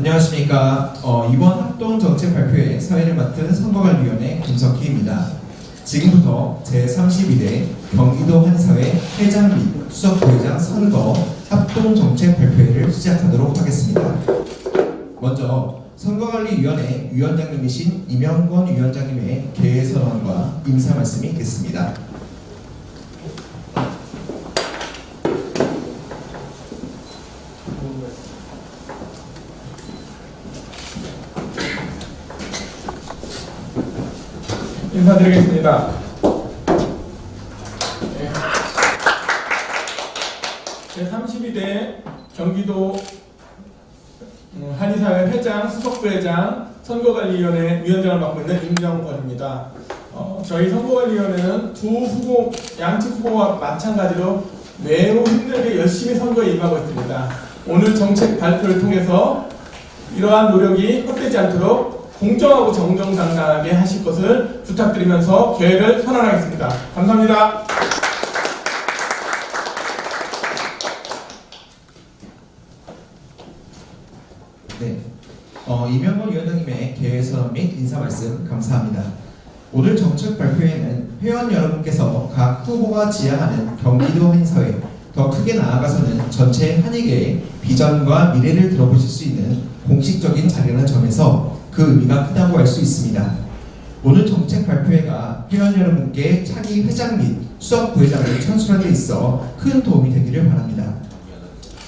안녕하십니까. 이번 합동정책 발표의 사회를 맡은 선거관리위원회 김석희입니다. 지금부터 제32대 경기도 한사회 회장 및 수석부회장 선거 합동정책 발표회를 시작하도록 하겠습니다. 먼저 선거관리위원회 위원장님이신 이명권 위원장님의 개회 선언과 인사 말씀이 있겠습니다. 인사드리겠습니다. 제32대 경기도 한의사회 회장, 수석부회장, 선거관리위원회 위원장을 맡고 있는 임정권입니다. 저희 선거관리위원회는 양측 후보와 마찬가지로 매우 힘들게 열심히 선거에 임하고 있습니다. 오늘 정책 발표를 통해서 이러한 노력이 헛되지 않도록 공정하고 정정당당하게 하실 것을 부탁드리면서 개회를 선언하겠습니다. 감사합니다. 네, 이명권 위원장님의 개회 선언 및 인사 말씀 감사합니다. 오늘 정책 발표회는 회원 여러분께서 각 후보가 지향하는 경기도 한의사회, 더 크게 나아가서는 전체 한의계의 비전과 미래를 들어보실 수 있는 공식적인 자리라는 점에서 그 의미가 크다고 할 수 있습니다. 오늘 정책 발표회가 회원 여러분께 차기 회장 및 수석 부회장을 선출하는 데 있어 큰 도움이 되기를 바랍니다.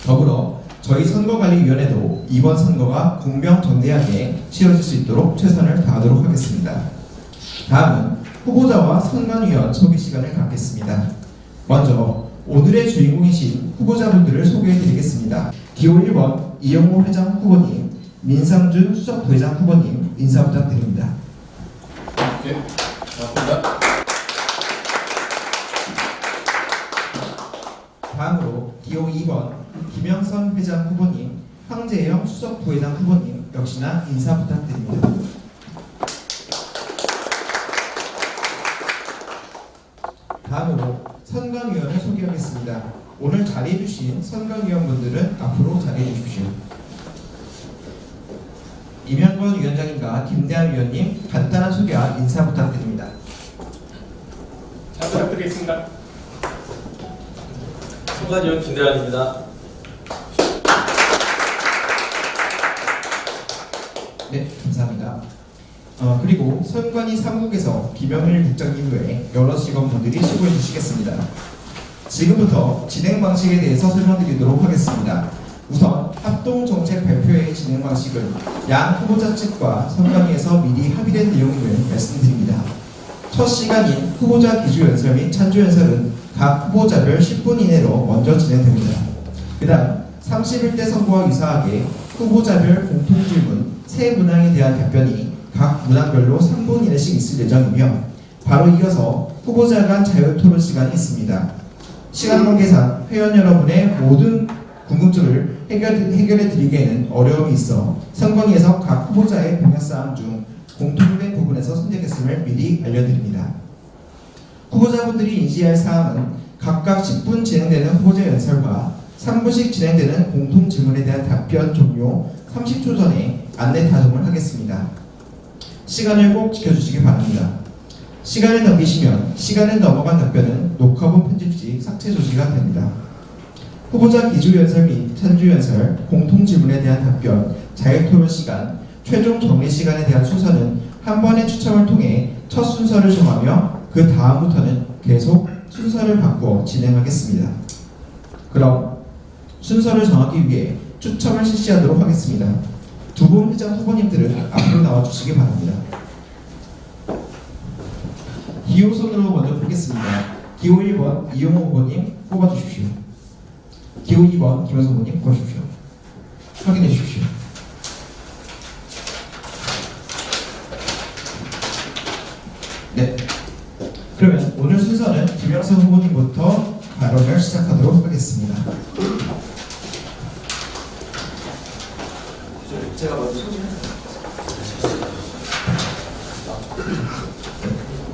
더불어 저희 선거관리위원회도 이번 선거가 공명정대하게 치러질 수 있도록 최선을 다하도록 하겠습니다. 다음은 후보자와 선관위원 소개 시간을 갖겠습니다. 먼저 오늘의 주인공이신 후보자분들을 소개해드리겠습니다. 기호 1번 이영호 회장 후보님, 민상준 수석 부회장 후보님 인사 부탁드립니다. 네, 고맙습니다. 다음으로 기호 2번 김영선 회장 후보님, 황재영 수석 부회장 후보님 역시나 인사 부탁드립니다. 다음으로 선관위원을 소개하겠습니다. 오늘 자리해 주신 선관위원분들은 앞으로 자리해 주십시오. 이명권 위원장님과 김대한 위원님 간단한 소개와 인사 부탁드립니다. 잘 부탁드리겠습니다. 선관위원 김대환입니다. 네, 감사합니다. 그리고 선관위 3국에서 김영일 국장님 외에 여러 직원분들이 수고해 주시겠습니다. 지금부터 진행 방식에 대해서 설명드리도록 하겠습니다. 우선 합동정책 발표회의 진행 방식은 양 후보자 측과 선관위에서 미리 합의된 내용임을 말씀드립니다. 첫 시간인 후보자 기주연설 및 찬조연설은 각 후보자별 10분 이내로 먼저 진행됩니다. 그 다음 31대 선거와 유사하게 후보자별 공통질문 3문항에 대한 답변이 각 문항별로 3분 이내씩 있을 예정이며 바로 이어서 후보자 간 자유토론 시간이 있습니다. 시간 관계상 회원 여러분의 모든 궁금증을 해결해 드리기에는 어려움이 있어 선관위에서 각 후보자의 공약사항 중 공통된 부분에서 선택했음을 미리 알려드립니다. 후보자분들이 인지할 사항은 각각 10분 진행되는 후보자 연설과 3분씩 진행되는 공통 질문에 대한 답변 종료 30초 전에 안내 타정을 하겠습니다. 시간을 꼭 지켜주시기 바랍니다. 시간을 넘기시면 시간을 넘어간 답변은 녹화본 편집 시 삭제 조치가 됩니다. 후보자 기주연설 및 찬주연설, 공통질문에 대한 답변, 자유토론 시간, 최종 정리 시간에 대한 순서는 한 번의 추첨을 통해 첫 순서를 정하며 그 다음부터는 계속 순서를 바꾸어 진행하겠습니다. 그럼 순서를 정하기 위해 추첨을 실시하도록 하겠습니다. 두 분 회장 후보님들은 앞으로 나와주시기 바랍니다. 기호선으로 먼저 보겠습니다. 기호 1번 이용호 후보님 뽑아주십시오. 기호 2번 김현성 후보님 뽑아주십시오. 확인해 주십시오. 네. 그러면 오늘 순서는 김영선 후보님부터 발언을 시작하도록 하겠습니다. 제가 먼저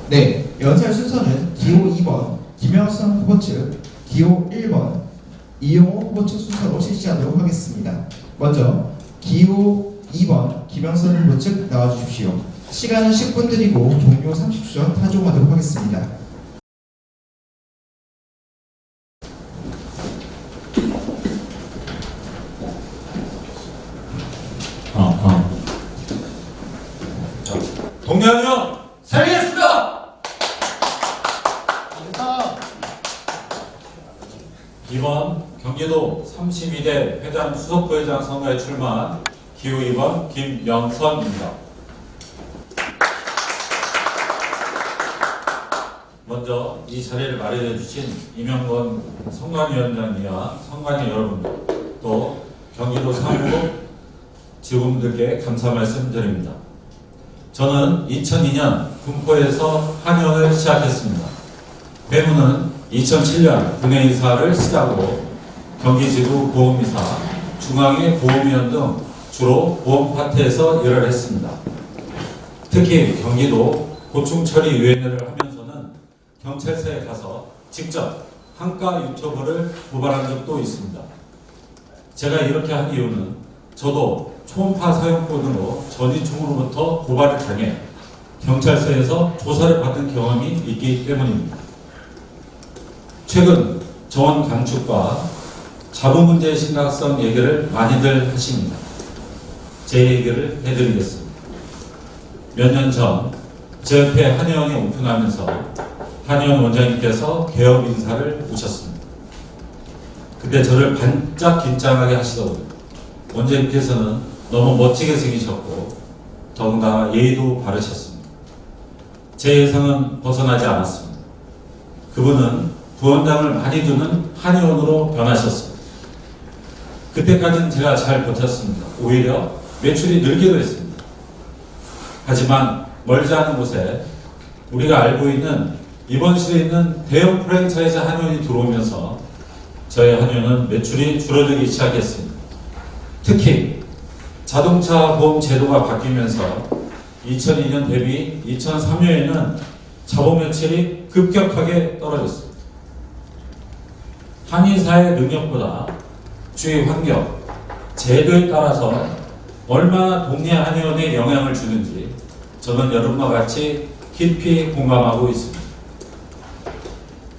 네, 연설 순서는 기호 2번 김영선 후보 측, 기호 1번 이용호 후보 측 순서로 실시하도록 하겠습니다. 먼저 기호 2번 김영선 후보 측 나와주십시오. 시간은 10분 드리고 종료 30초 전 타종하도록 하겠습니다. 동료한 형 살리겠습니다. 이번 경기도 32대 회장 수석부회장 선거에 출마한 기호 2번 김영선입니다. 먼저 이 자리를 마련해 주신 이명건 선관위원장님과 선관위 여러분들, 또 경기도 사무부 직원들께 감사 말씀드립니다. 저는 2002년 군포에서 한의원을 시작했습니다. 배무는 2007년 군의이사를 시작으로 경기지구 보험이사, 중앙회 보험위원 등 주로 보험 파트에서 일을 했습니다. 특히 경기도 고충처리위원회를 하면서는 경찰서에 가서 직접 한가 유튜브를 고발한 적도 있습니다. 제가 이렇게 한 이유는 저도 초음파 사용권으로 전이총으로부터 고발을 당해 경찰서에서 조사를 받은 경험이 있기 때문입니다. 최근 정원 감축과 자본 문제의 심각성 얘기를 많이들 하십니다. 제 얘기를 해드리겠습니다. 몇 년 전 제 옆에 한의원이 오픈하면서 한의원 원장님께서 개업 인사를 오셨습니다. 그때 저를 반짝 긴장하게 하시더군요. 원장님께서는 너무 멋지게 생기셨고 더군다나 예의도 바르셨습니다. 제 예상은 벗어나지 않았습니다. 그분은 부원장을 많이 두는 한의원으로 변하셨습니다. 그때까지는 제가 잘 버텼습니다. 오히려 매출이 늘기도 했습니다. 하지만 멀지 않은 곳에 우리가 알고 있는 이번시에 있는 대형 프랜차이즈 한의원이 들어오면서 저희 한의원은 매출이 줄어들기 시작했습니다. 특히 자동차 보험 제도가 바뀌면서 2002년 대비 2003년에는 자본 매출이 급격하게 떨어졌습니다. 한의사의 능력보다 주위 환경, 제도에 따라서 얼마나 동네 한의원에 영향을 주는지 저는 여러분과 같이 깊이 공감하고 있습니다.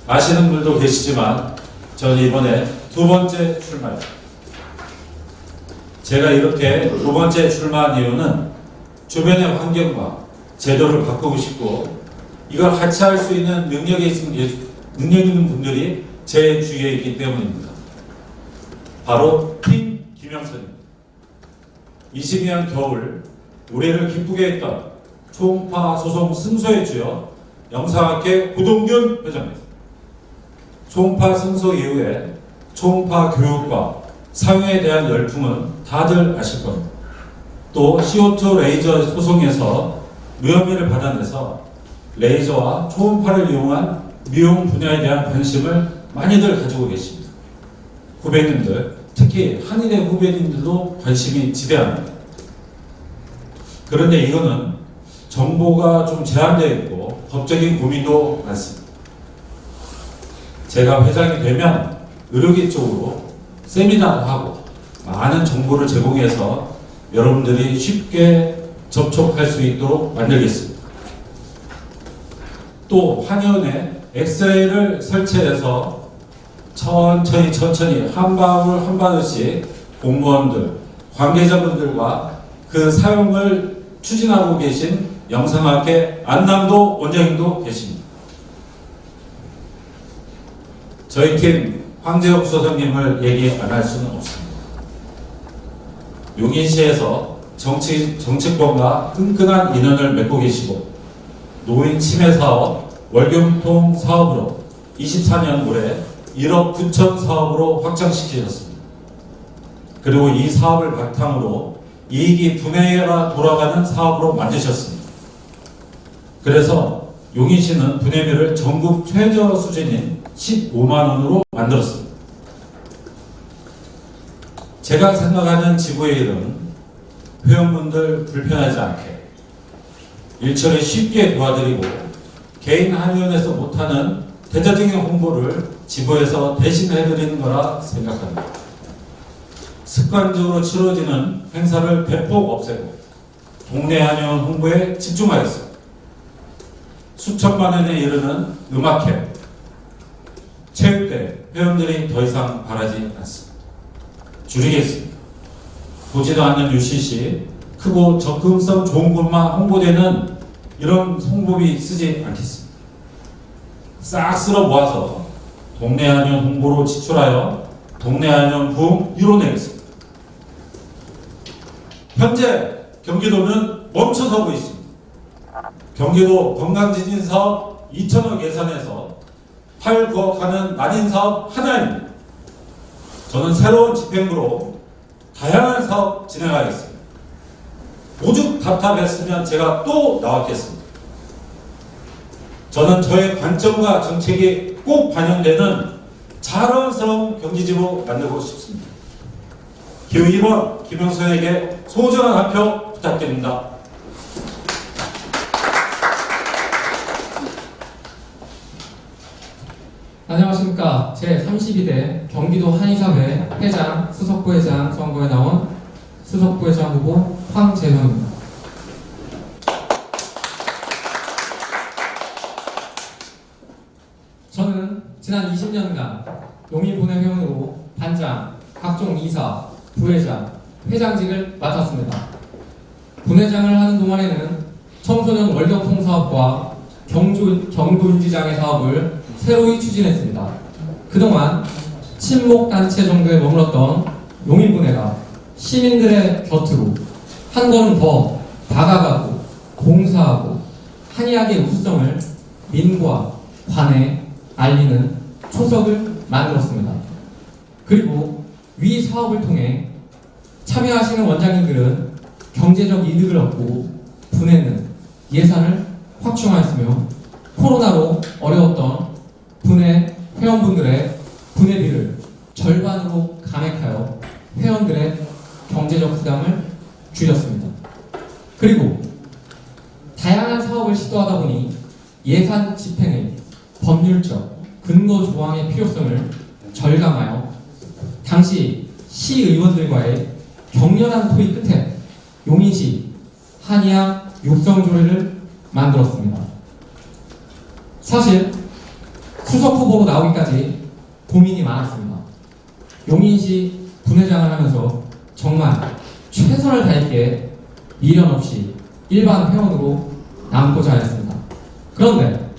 아시는 분들도 계시지만 저는 이번에 두 번째 출마입니다. 제가 이렇게 두 번째 출마한 이유는 주변의 환경과 제도를 바꾸고 싶고 이걸 같이 할 수 있는 능력 있는 분들이 제 주위에 있기 때문입니다. 바로 팀 김영선입니다. 22년 겨울 우리를 기쁘게 했던 초음파 소송 승소의 주역 영상학회 고동균 회장입니다. 초음파 승소 이후에 초음파 교육과 사용에 대한 열풍은 다들 아실 겁니다. 또 CO2 레이저 소송에서 무혐의를 받아내서 레이저와 초음파를 이용한 미용 분야에 대한 관심을 많이들 가지고 계십니다. 후배님들, 특히 한의대 후배님들도 관심이 지대합니다. 그런데 이거는 정보가 좀 제한되어 있고 법적인 고민도 많습니다. 제가 회장이 되면 의료계 쪽으로 세미나도 하고 많은 정보를 제공해서 여러분들이 쉽게 접촉할 수 있도록 만들겠습니다. 또 한의원에 엑스레이를 설치해서 천천히 한 방울 한 바늘씩 공무원들, 관계자분들과 그 사용을 추진하고 계신 영상학회 안남도 원장님도 계십니다. 저희 팀 황재혁 소장님을 얘기 안 할 수는 없습니다. 용인시에서 정치권과 끈끈한 인연을 맺고 계시고 노인 치매 사업, 월경통 사업으로 24년 올해 1억 9천 사업으로 확장시키셨습니다. 그리고 이 사업을 바탕으로 이익이 분해가 돌아가는 사업으로 만드셨습니다. 그래서 용인시는 분해비를 전국 최저 수준인 15만 원으로 만들었습니다. 제가 생각하는 지구의 일은 회원분들 불편하지 않게 일처리 쉽게 도와드리고 개인 한의원에서 못하는 대자적인 홍보를 지부에서 대신 해드리는 거라 생각합니다. 습관적으로 치러지는 행사를 대폭 없애고 동네 한의원 홍보에 집중하였습니다. 수천만 원에 이르는 음악회, 체육대회, 회원들이 더 이상 바라지 않습니다. 줄이겠습니다. 보지도 않는 UCC, 크고 접근성 좋은 곳만 홍보되는 이런 홍보비 쓰지 않겠습니다. 싹 쓸어 모아서 동네 한의원 홍보로 지출하여 동네 한의원 붐 이뤄내겠습니다. 현재 경기도는 멈춰서고 있습니다. 경기도 건강지진 사업 2천억 예산에서 8, 9억 하는 난임 사업 하나입니다. 저는 새로운 집행부로 다양한 사업 진행하겠습니다. 오죽 답답했으면 제가 또 나왔겠습니다. 저는 저의 관점과 정책이 꼭 반영되는 자랑스러운 경기지로 만들고 싶습니다. 기호 2번 김영선에게 소중한 한 표 부탁드립니다. 안녕하십니까. 제32대 경기도 한의사회 회장, 수석부회장 선거에 나온 수석부회장 후보 황재형입니다. 저는 지난 20년간 용인분회 회원으로 반장, 각종 이사, 부회장, 회장직을 맡았습니다. 분회장을 하는 동안에는 청소년 월경통 사업과 경도인지장애 사업을 새로이 추진했습니다. 그동안 친목단체 정도에 머물렀던 용인분회가 시민들의 곁으로 한 걸음 더 다가가고 봉사하고 한의학의 우수성을 민과 관에 알리는 초석을 만들었습니다. 그리고 위 사업을 통해 참여하시는 원장님들은 경제적 이득을 얻고 분회는 예산을 확충하였으며 코로나로 어려웠던 분회 회원분들의 분회비를 절반으로 감액하여 회원들의 경제적 부담을 줄였습니다. 그리고 다양한 사업을 시도하다 보니 예산 집행의 법률적 근거 조항의 필요성을 절감하여 당시 시의원들과의 격렬한 토의 끝에 용인시 한의학 육성조례를 만들었습니다. 사실 수석 후보로 나오기까지 고민이 많았습니다. 용인시 분회장을 하면서 정말 최선을 다했기에 미련 없이 일반 회원으로 남고자 했습니다. 그런데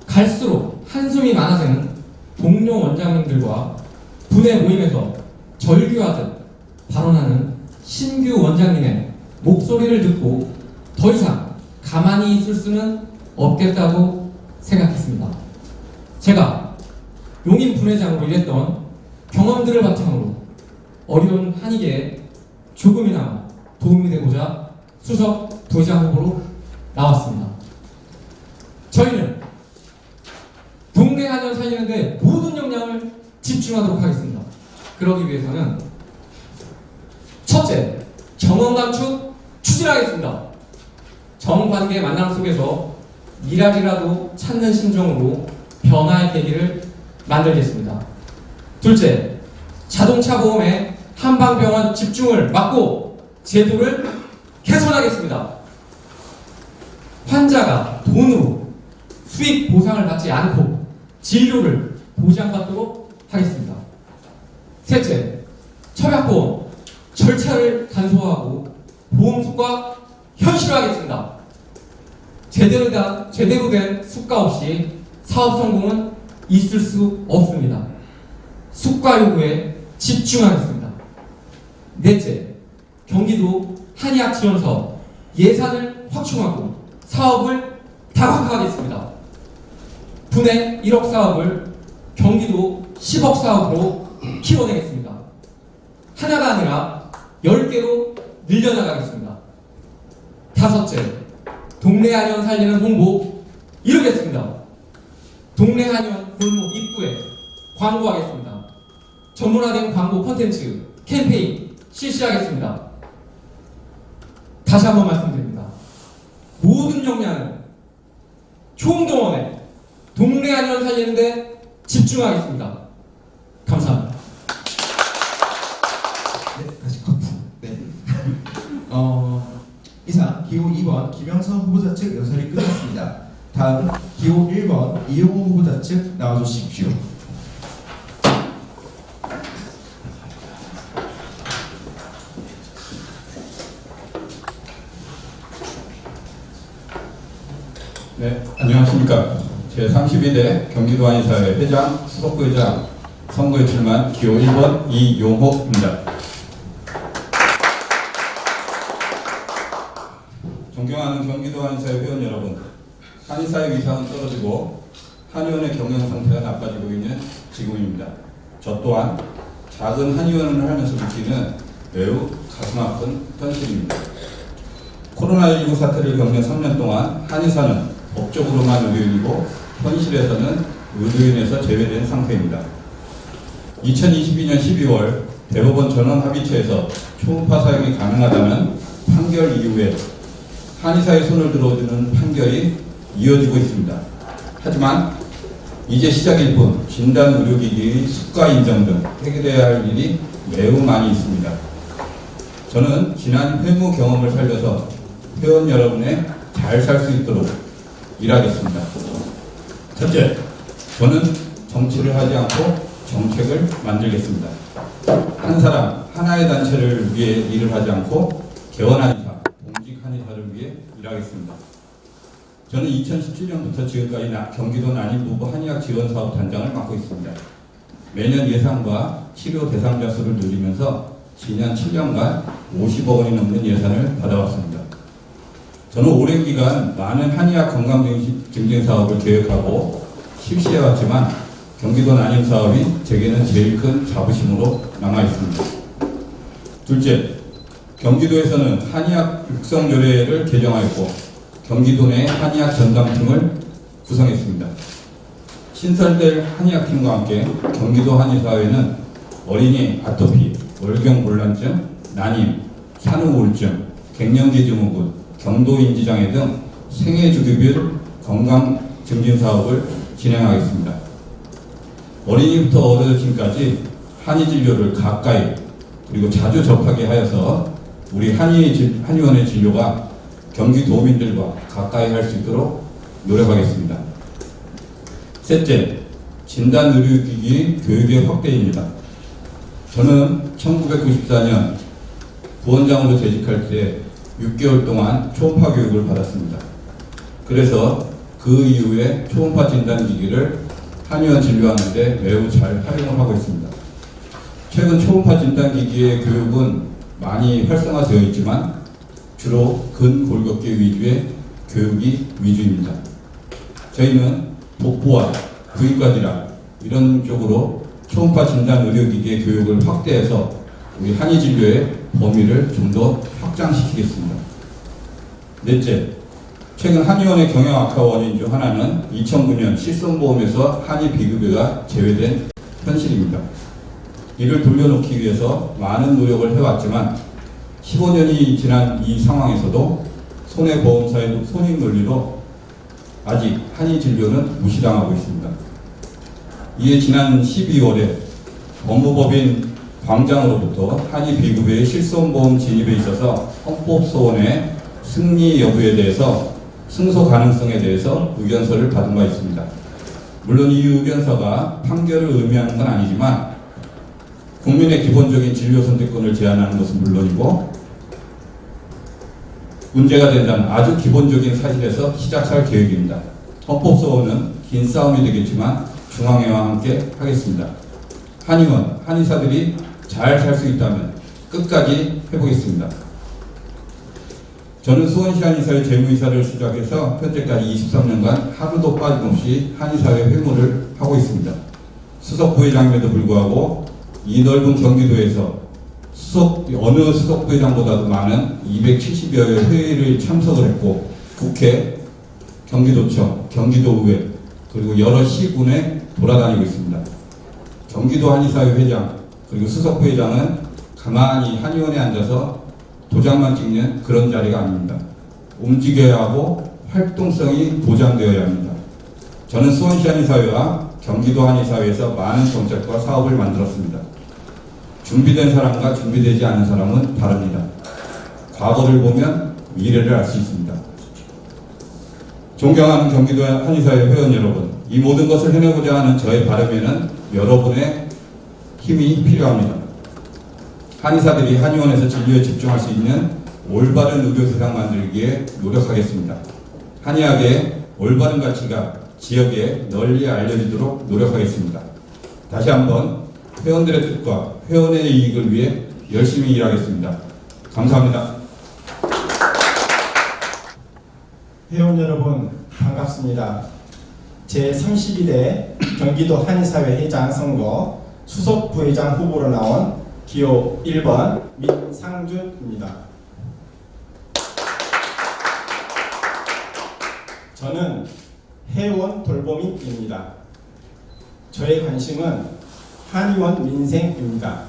갈수록 한숨이 많아지는 동료 원장님들과 분회 모임에서 절규하듯 발언하는 신규 원장님의 목소리를 듣고 더 이상 가만히 있을 수는 없겠다고 생각했습니다. 제가 용인 분회장으로 일했던 경험들을 바탕으로 어려운 한의계에 조금이나마 도움이 되고자 수석 부회장 후보로 나왔습니다. 저희는 동네 한의원 살리는데 모든 역량을 집중하도록 하겠습니다. 그러기 위해서는 첫째, 경험 감축 추진하겠습니다. 정관계 만남 속에서 미랄이라도 찾는 심정으로 변화의 계기를 만들겠습니다. 둘째, 자동차 보험의 한방병원 집중을 막고 제도를 개선하겠습니다. 환자가 돈으로 수익 보상을 받지 않고 진료를 보장받도록 하겠습니다. 셋째, 청약보험 절차를 간소화하고 보험수가 현실화하겠습니다. 제대로 된 수가 없이 사업 성공은 있을 수 없습니다. 수가 요구에 집중하겠습니다. 넷째, 경기도 한의학 지원 사업 예산을 확충하고 사업을 다각화하겠습니다. 분해 1억 사업을 경기도 10억 사업으로 키워내겠습니다. 하나가 아니라 10개로 늘려나가겠습니다. 다섯째, 동네 한의원 살리는 홍보 이루겠습니다. 동네 한의원 골목 입구에 광고하겠습니다. 전문화된 광고 콘텐츠 캠페인 실시하겠습니다. 다시 한번 말씀드립니다. 모든 역량은 총동원해 동네 한의원 살리는데 집중하겠습니다. 감사합니다. 기호 2번 김영선 후보자 측 연설이 끝났습니다. 다음 기호 1번 이용호 후보자 측 나와주십시오. 네, 안녕하십니까. 제32대 경기도 한의사회 회장, 수석부회장 선거에 출마한 기호 1번 이용호입니다. 존경하는 경기도 한의사회 회원 여러분, 한의사의 위상은 떨어지고 한의원의 경영 상태가 나빠지고 있는 지금입니다. 저 또한 작은 한의원을 하면서 느끼는 매우 가슴 아픈 현실입니다. 코로나19 사태를 겪는 3년 동안 한의사는 법적으로만 의료인이고 현실에서는 의료인에서 제외된 상태입니다. 2022년 12월 대법원 전원합의체에서 초음파 사용이 가능하다는 판결 이후에 한의사의 손을 들어주는 판결이 이어지고 있습니다. 하지만 이제 시작일 뿐 진단 의료기기의 수가 인정 등 해결해야 할 일이 매우 많이 있습니다. 저는 지난 회무 경험을 살려서 회원 여러분의 잘 살 수 있도록 일하겠습니다. 첫째, 저는 정치를 하지 않고 정책을 만들겠습니다. 한 사람, 하나의 단체를 위해 일을 하지 않고 개원 한의사, 공직 한의사를 위해 일하겠습니다. 저는 2017년부터 지금까지 경기도 난임부부 한의학 지원사업 단장을 맡고 있습니다. 매년 예산과 치료 대상자 수를 늘리면서 지난 7년간 50억 원이 넘는 예산을 받아왔습니다. 저는 오랜 기간 많은 한의학 건강 증진 사업을 계획하고 실시해왔지만 경기도 난임 사업이 제게는 제일 큰 자부심으로 남아 있습니다. 둘째, 경기도에서는 한의학 육성조례를 개정하였고 경기도 내 한의학 전담팀을 구성했습니다. 신설될 한의학팀과 함께 경기도 한의사회는 어린이 아토피, 월경곤란증, 난임, 산후우울증, 갱년기 증후군, 경도인지장애 등 생애주기별 건강증진 사업을 진행하겠습니다. 어린이부터 어르신까지 한의진료를 가까이 그리고 자주 접하게 하여서 우리 한의원의 진료가 경기도민들과 가까이 할 수 있도록 노력하겠습니다. 셋째, 진단의료기기 교육의 확대입니다. 저는 1994년 부원장으로 재직할 때 6개월 동안 초음파 교육을 받았습니다. 그래서 그 이후에 초음파 진단기기를 한의원 진료하는데 매우 잘 활용을 하고 있습니다. 최근 초음파 진단기기의 교육은 많이 활성화되어 있지만 주로 근골격계 위주의 교육이 위주입니다. 저희는 복부와 부위과 질환 이런 쪽으로 초음파 진단 의료기기의 교육을 확대해서 우리 한의진료의 범위를 좀 더 확장시키겠습니다. 넷째, 최근 한의원의 경영 악화 원인 중 하나는 2009년 실손보험에서 한의 비급여가 제외된 현실입니다. 이를 돌려놓기 위해서 많은 노력을 해왔지만 15년이 지난 이 상황에서도 손해보험사의 손익 논리로 아직 한의 진료는 무시당하고 있습니다. 이에 지난 12월에 법무법인 광장으로부터 한의 비급여의 실손보험 진입에 있어서 헌법소원의 승리 여부에 대해서 승소 가능성에 대해서 의견서를 받은 바 있습니다. 물론 이 의견서가 판결을 의미하는 건 아니지만 국민의 기본적인 진료 선택권을 제한하는 것은 물론이고 문제가 된다는 아주 기본적인 사실에서 시작할 계획입니다. 헌법소원은 긴 싸움이 되겠지만 중앙회와 함께 하겠습니다. 한의원, 한의사들이 잘 살 수 있다면 끝까지 해보겠습니다. 저는 수원시 한의사회 재무이사를 시작해서 현재까지 23년간 하루도 빠짐없이 한의사회 회무를 하고 있습니다. 수석부회장임에도 불구하고 이 넓은 경기도에서 어느 수석부회장보다도 많은 270여여 회의를 참석을 했고 국회, 경기도청, 경기도의회 그리고 여러 시군에 돌아다니고 있습니다. 경기도 한의사회 회장 그리고 수석부회장은 가만히 한의원에 앉아서 도장만 찍는 그런 자리가 아닙니다. 움직여야 하고 활동성이 보장되어야 합니다. 저는 수원시 한의사회와 경기도 한의사회에서 많은 정책과 사업을 만들었습니다. 준비된 사람과 준비되지 않은 사람은 다릅니다. 과거를 보면 미래를 알 수 있습니다. 존경하는 경기도 한의사회 회원 여러분, 이 모든 것을 해내고자 하는 저의 바람에는 여러분의 힘이 필요합니다. 한의사들이 한의원에서 진료에 집중할 수 있는 올바른 의료 세상 만들기에 노력하겠습니다. 한의학의 올바른 가치가 지역에 널리 알려지도록 노력하겠습니다. 다시 한번 회원들의 뜻과 회원의 이익을 위해 열심히 일하겠습니다. 감사합니다. 회원 여러분 반갑습니다. 제32대 경기도 한의사회 회장 선거 수석 부회장 후보로 나온 기호 1번 민상준입니다. 저는 회원 돌보미입니다. 저의 관심은 한의원 민생입니다.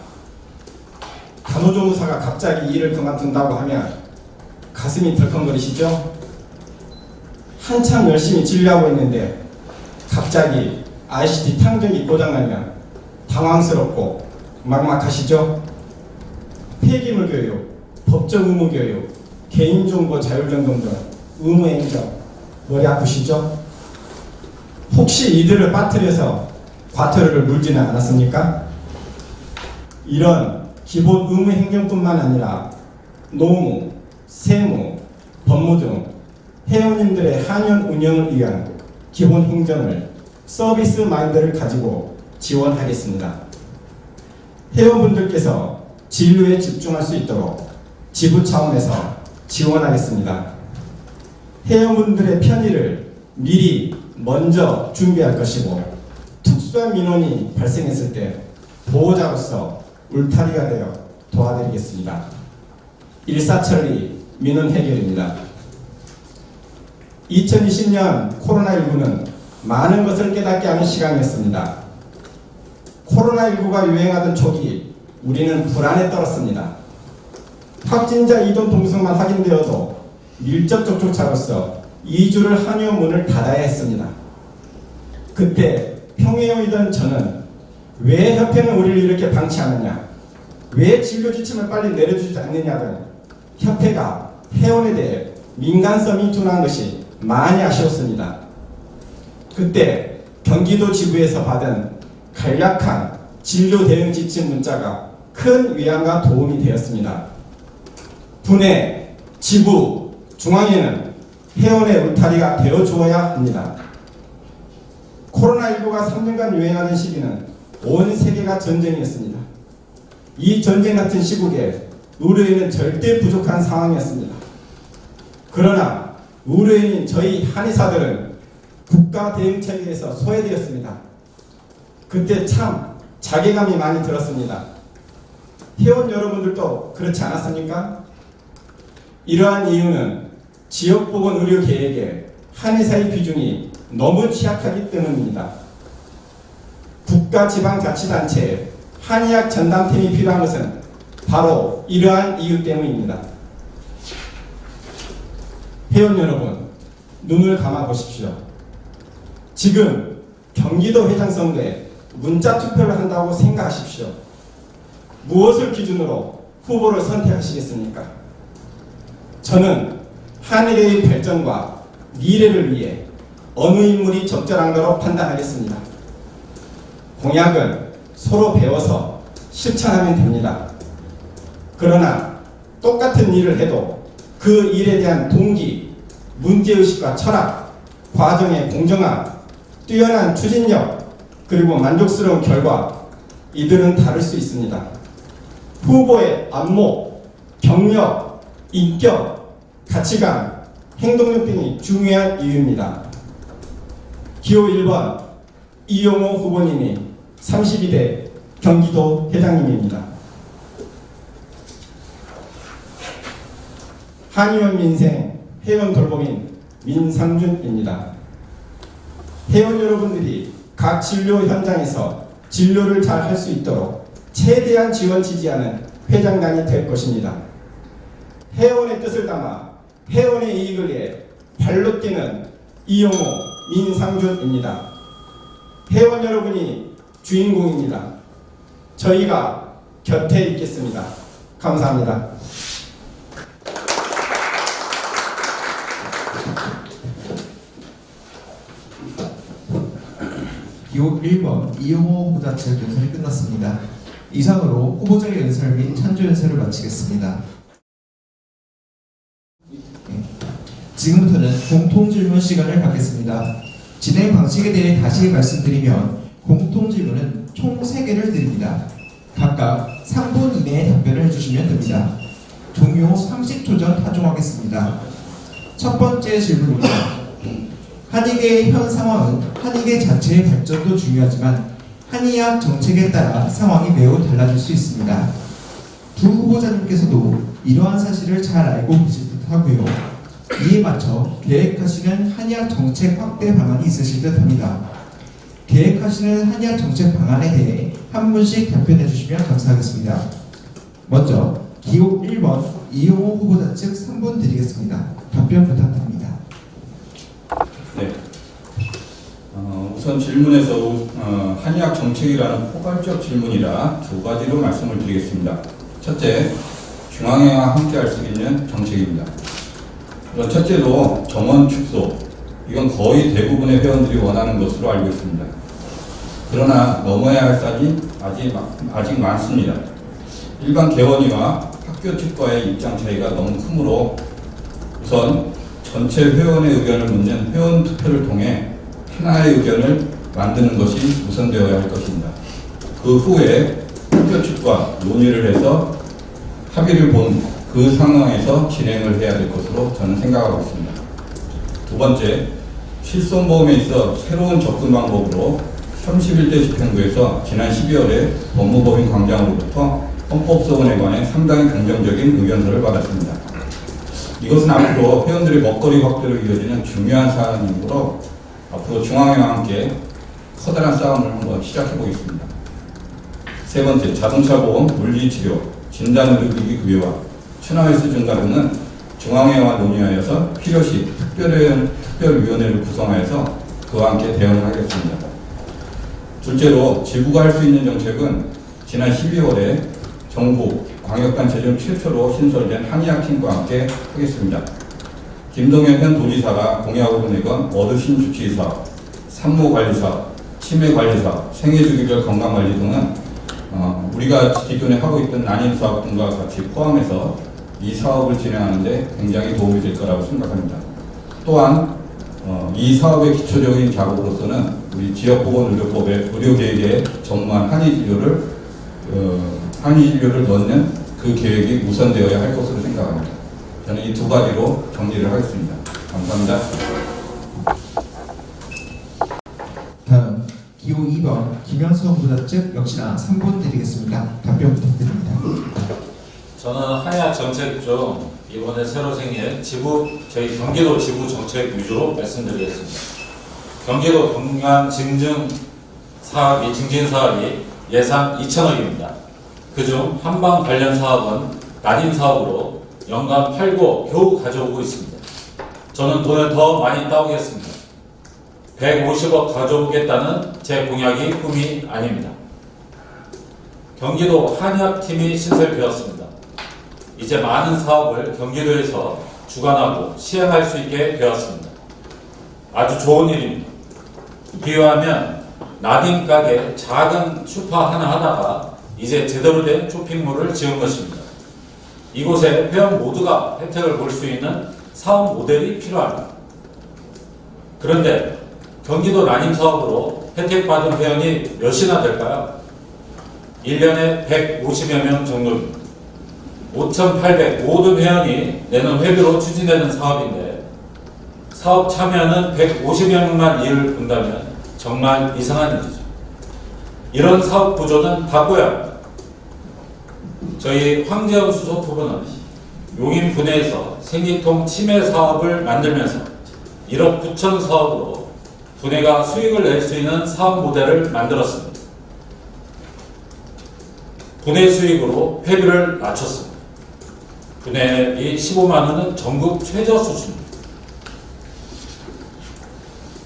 간호조무사가 갑자기 일을 그만둔다고 하면 가슴이 덜컹거리시죠? 한참 열심히 진료하고 있는데 갑자기 ICT 탕정이 고장나면 당황스럽고 막막하시죠? 폐기물 교육, 법적 의무 교육, 개인정보 자율정돈 등 의무 행정 머리 아프시죠? 혹시 이들을 빠뜨려서 과태료를 물지는 않았습니까? 이런 기본 의무 행정뿐만 아니라 노무, 세무, 법무 등 회원님들의 한의원 운영을 위한 기본 행정을 서비스 마인드를 가지고 지원하겠습니다. 회원분들께서 진료에 집중할 수 있도록 지부 차원에서 지원하겠습니다. 회원분들의 편의를 미리 먼저 준비할 것이고 특수한 민원이 발생했을 때 보호자로서 울타리가 되어 도와드리겠습니다. 일사천리 민원 해결입니다. 2020년 코로나19는 많은 것을 깨닫게 하는 시간이었습니다. 코로나19가 유행하던 초기 우리는 불안에 떨었습니다. 확진자 이동 동선만 확인되어도 밀접 접촉자로서 2주를 한의원 문을 닫아야 했습니다. 그때 평행이던 저는 왜 협회는 우리를 이렇게 방치하느냐, 왜 진료 지침을 빨리 내려주지 않느냐 등 협회가 회원에 대해 민감성이 둔한 것이 많이 아쉬웠습니다. 그때 경기도 지부에서 받은 간략한 진료 대응 지침 문자가 큰 위안과 도움이 되었습니다. 분해, 지부, 중앙에는 회원의 울타리가 되어주어야 합니다. 코로나19가 3년간 유행하는 시기는 온 세계가 전쟁이었습니다. 이 전쟁 같은 시국에 의료인은 절대 부족한 상황이었습니다. 그러나 의료인인 저희 한의사들은 국가 대응 체계에서 소외되었습니다. 그때 참 자괴감이 많이 들었습니다. 회원 여러분들도 그렇지 않았습니까? 이러한 이유는 지역보건의료계획에 한의사의 비중이 너무 취약하기 때문입니다. 국가지방자치단체에 한의학 전담팀이 필요한 것은 바로 이러한 이유 때문입니다. 회원 여러분, 눈을 감아 보십시오. 지금 경기도 회장 선거에 문자 투표를 한다고 생각하십시오. 무엇을 기준으로 후보를 선택하시겠습니까? 저는 한의계의 발전과 미래를 위해 어느 인물이 적절한가로 판단하겠습니다. 공약은 서로 배워서 실천하면 됩니다. 그러나 똑같은 일을 해도 그 일에 대한 동기, 문제의식과 철학, 과정의 공정함, 뛰어난 추진력, 그리고 만족스러운 결과, 이들은 다를 수 있습니다. 후보의 안목, 경력, 인격, 가치관, 행동력 등이 중요한 이유입니다. 기호 1번 이용호 후보님이 32대 경기도 회장님입니다. 한의원 민생 회원 돌봄인 민상준입니다. 회원 여러분들이 각 진료 현장에서 진료를 잘 할 수 있도록 최대한 지원 지지하는 회장단이 될 것입니다. 회원의 뜻을 담아 회원의 이익을 위해 발로 뛰는 이용호 민상준입니다. 회원 여러분이 주인공입니다. 저희가 곁에 있겠습니다. 감사합니다. 기호 1번 이용호 후보자 측 연설이 끝났습니다. 이상으로 후보자 연설 및 찬조 연설을 마치겠습니다. 지금부터는 공통질문 시간을 갖겠습니다. 진행 방식에 대해 다시 말씀드리면 공통질문은 총 3개를 드립니다. 각각 3분 이내에 답변을 해주시면 됩니다. 종료 30초 전 타종하겠습니다. 첫 번째 질문입니다. 한의계의 현 상황은 한의계 자체의 발전도 중요하지만 한의학 정책에 따라 상황이 매우 달라질 수 있습니다. 두 후보자님께서도 이러한 사실을 잘 알고 계실 듯하고요. 이에 맞춰 계획하시는 한의학 정책 확대 방안이 있으실 듯합니다. 계획하시는 한의학 정책 방안에 대해 한 분씩 답변해 주시면 감사하겠습니다. 먼저 기호 1번 이용호 후보자 측 3분 드리겠습니다. 답변 부탁드립니다. 네. 우선 질문에서 한의학 정책이라는 포괄적 질문이라 두 가지로 말씀을 드리겠습니다. 첫째, 중앙회와 함께 할 수 있는 정책입니다. 첫째로 정원 축소, 이건 거의 대부분의 회원들이 원하는 것으로 알고 있습니다. 그러나 넘어야 할 산이 아직 많습니다. 일반 개원이와 학교 측과의 입장 차이가 너무 크므로 우선 전체 회원의 의견을 묻는 회원 투표를 통해 하나의 의견을 만드는 것이 우선되어야 할 것입니다. 그 후에 학교 측과 논의를 해서 합의를 본 그 상황에서 진행을 해야 될 것으로 저는 생각하고 있습니다. 두 번째, 실손보험에 있어 새로운 접근 방법으로 31대 집행부에서 지난 12월에 법무법인 광장으로부터 헌법소원에 관해 상당히 긍정적인 의견서를 받았습니다. 이것은 앞으로 회원들의 먹거리 확대로 이어지는 중요한 사안이므로 앞으로 중앙회와 함께 커다란 싸움을 한번 시작해 보겠습니다. 세 번째, 자동차 보험, 물리치료, 진단의료기기 급여와 추나회수 증가 등은 중앙회와 논의하여서 필요시 특별위원회를 구성하여서 그와 함께 대응을 하겠습니다. 둘째로 지부가 할 수 있는 정책은 지난 12월에 정부 광역단체 중 최초로 신설된 한의학팀과 함께 하겠습니다. 김동현 현 도지사가 공약으로 내건 어르신 주치의 사업, 산모관리사업, 치매관리사업, 생애주기별 건강관리 등은 우리가 기존에 하고 있던 난임사업 등과 같이 포함해서 이 사업을 진행하는 데 굉장히 도움이 될 거라고 생각합니다. 또한 이 사업의 기초적인 작업으로서는 우리 지역보건의료법의 의료계획에 전무한 한의진료를 넣는 그 계획이 우선되어야 할 것으로 생각합니다. 저는 이 두 가지로 정리를 하겠습니다. 감사합니다. 다음 기호 2번 김영석 후보자 측 역시나 3분 드리겠습니다. 답변 부탁드립니다. 저는 한의학 정책 중 이번에 새로 생긴 저희 경기도 지부 정책 위주로 말씀드리겠습니다. 경기도 건강 증진 사업이 예산 2천억입니다. 그중 한방 관련 사업은 난임 사업으로 연간 8고 겨우 가져오고 있습니다. 저는 돈을 더 많이 따오겠습니다. 150억 가져오겠다는 제 공약이 꿈이 아닙니다. 경기도 한의학팀이 신설되었습니다. 이제 많은 사업을 경기도에서 주관하고 시행할 수 있게 되었습니다. 아주 좋은 일입니다. 비유하면 나딘 가게 작은 슈퍼 하나 하다가 이제 제대로 된 쇼핑몰을 지은 것입니다. 이곳에 회원 모두가 혜택을 볼 수 있는 사업 모델이 필요합니다. 그런데 경기도 난임 사업으로 혜택받은 회원이 몇이나 될까요? 1년에 150여 명 정도입니다. 5,800 모든 회원이 내는 회비로 추진되는 사업인데 사업 참여는 150명만 일을 본다면 정말 이상한 일이죠. 이런 사업 구조는 바꿔야 합니다. 저희 황재원 수석 후보는 용인 분해에서 생리통 치매 사업을 만들면서 1억 9천 사업으로 분해가 수익을 낼 수 있는 사업 모델을 만들었습니다. 분해 수익으로 회비를 낮췄습니다. 분해비 15만 원은 전국 최저 수준입니다.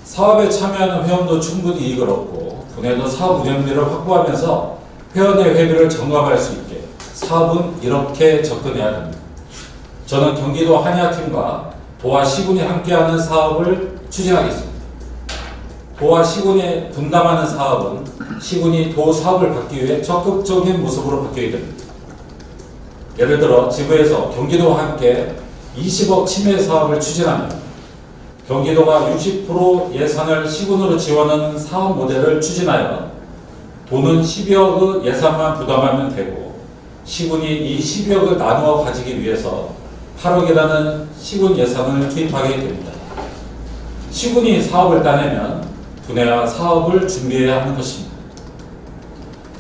사업에 참여하는 회원도 충분히 이익을 얻고 분해도 사업 운영비를 확보하면서 회원의 회비를 점검할 수 있게 사업은 이렇게 접근해야 됩니다. 저는 경기도 한의학팀과 도와 시군이 함께하는 사업을 추진하겠습니다. 도와 시군이 분담하는 사업은 시군이 도 사업을 받기 위해 적극적인 모습으로 바뀌게 됩니다. 예를 들어 지부에서 경기도와 함께 20억 치매 사업을 추진하며 경기도가 60% 예산을 시군으로 지원하는 사업 모델을 추진하여 도는 12억의 예산만 부담하면 되고 시군이 이 12억을 나누어 가지기 위해서 8억이라는 시군 예산을 투입하게 됩니다. 시군이 사업을 따내면 분야와 사업을 준비해야 하는 것입니다.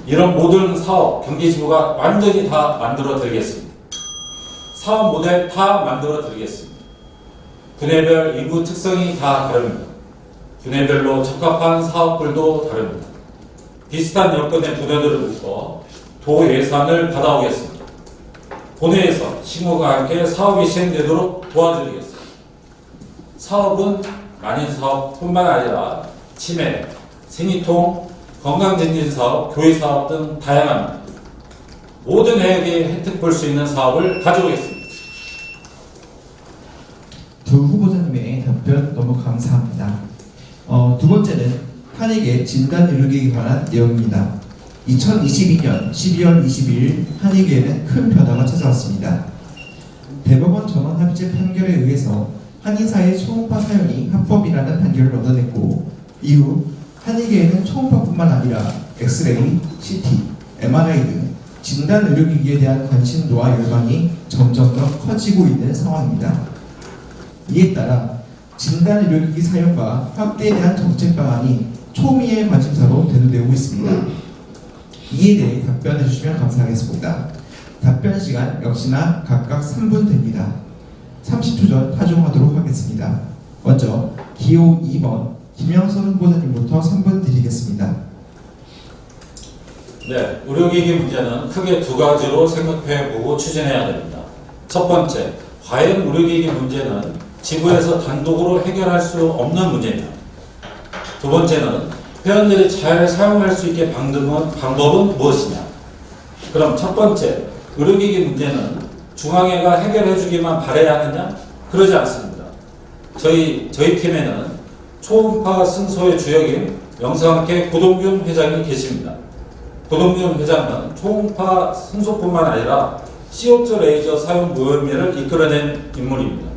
이런 모든 사업 경기지부가 완전히 다 만들어 드리겠습니다. 사업 모델 다 만들어 드리겠습니다. 분야별 인구 특성이 다 다릅니다. 분야별로 적합한 사업들도 다릅니다. 비슷한 여건의 분야들을 묶어 도 예산을 받아오겠습니다. 본회에서 시군과 함께 사업이 시행되도록 도와드리겠습니다. 사업은 만인 사업뿐만 아니라 치매, 생이통, 건강증진사업, 교회사업 등 다양합니다. 모든 해역이 혜택 볼 수 있는 사업을 가져오겠습니다. 두 후보자님의 답변 너무 감사합니다. 두 번째는 한익의 진단 의료기에 관한 내용입니다. 2022년 12월 20일 한익에는 큰 변화가 찾아왔습니다. 대법원 전원 합의체 판결에 의해서 한의사의 초음파 사용이 합법이라는 판결을 얻어냈고 이후 한의계에는 초음파뿐만 아니라 엑스레이, CT, MRI 등 진단 의료기기에 대한 관심도와 열망이 점점 더 커지고 있는 상황입니다. 이에 따라 진단 의료기기 사용과 확대에 대한 정책 방안이 초미의 관심사로 대두되고 있습니다. 이에 대해 답변해 주시면 감사하겠습니다. 답변 시간 역시나 각각 3분 됩니다. 30초 전 파종하도록 하겠습니다. 먼저 기호 2번 김영선 후보자님부터 3분 드리겠습니다. 네, 의료기기 문제는 크게 두 가지로 생각해보고 추진해야 됩니다. 첫 번째, 과연 의료기기 문제는 지부에서 단독으로 해결할 수 없는 문제입니다. 두 번째는 회원들이 잘 사용할 수 있게 방법은 무엇이냐? 그럼 첫 번째, 의료기기 문제는 중앙회가 해결해주기만 바라야 하느냐? 그러지 않습니다. 저희 팀에는 초음파 승소의 주역인 영상학회 고동균 회장이 계십니다. 고동균 회장은 초음파 승소뿐만 아니라 CO2 레이저 사용 모형미를 이끌어낸 인물입니다.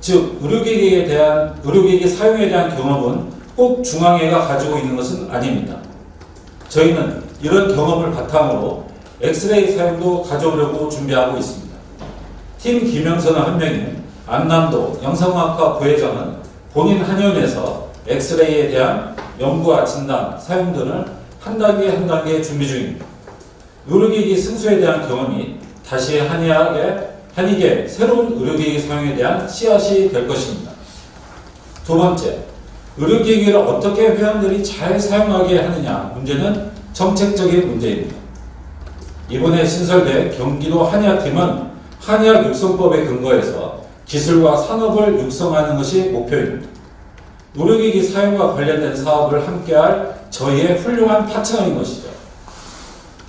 즉, 의료기기 사용에 대한 경험은 꼭 중앙회가 가지고 있는 것은 아닙니다. 저희는 이런 경험을 바탕으로 엑스레이 사용도 가져오려고 준비하고 있습니다. 팀 김영선의 한 명인 안남도 영상학과 부회장은 본인 한의원에서 엑스레이에 대한 연구와 진단, 사용 등을 한 단계 준비 중입니다. 의료기기 승소에 대한 경험이 다시 한의계 새로운 의료기기 사용에 대한 씨앗이 될 것입니다. 두 번째, 의료기기를 어떻게 회원들이 잘 사용하게 하느냐 문제는 정책적인 문제입니다. 이번에 신설된 경기도 한의학팀은 한의학 육성법에 근거해서 기술과 산업을 육성하는 것이 목표입니다. 의료기기 사용과 관련된 사업을 함께할 저희의 훌륭한 파트너인 것이죠.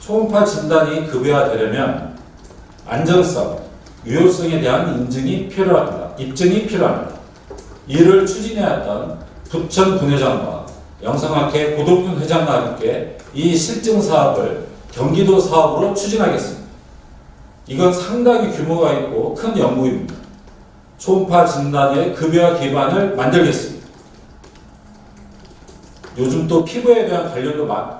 초음파 진단이 급여화되려면 안전성, 유효성에 대한 입증이 필요합니다. 이를 추진해야 했던 부천 분회장과 영상학회 고동균 회장과 함께 이 실증 사업을 경기도 사업으로 추진하겠습니다. 이건 상당히 규모가 있고 큰 연구입니다. 초음파 진단의 급여화 기반을 만들겠습니다. 요즘 또 피부에 대한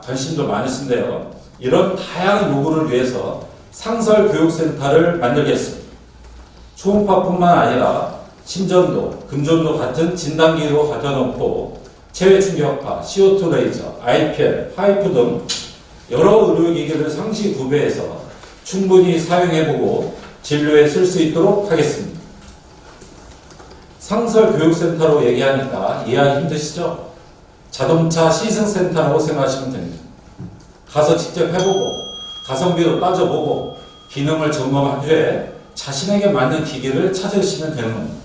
관심도 많으신데요. 이런 다양한 요구를 위해서 상설교육센터를 만들겠습니다. 초음파뿐만 아니라 심전도, 금전도 같은 진단기로 갖다 놓고 체외충격파, CO2 레이저, IPL, 하이프 등 여러 의료기기를 상시 구배해서 충분히 사용해보고 진료에 쓸 수 있도록 하겠습니다. 상설교육센터로 얘기하니까 이해하기 힘드시죠? 자동차 시승센터라고 생각하시면 됩니다. 가서 직접 해보고 가성비도 따져보고 기능을 점검한 후에 자신에게 맞는 기기를 찾으시면 되는 겁니다.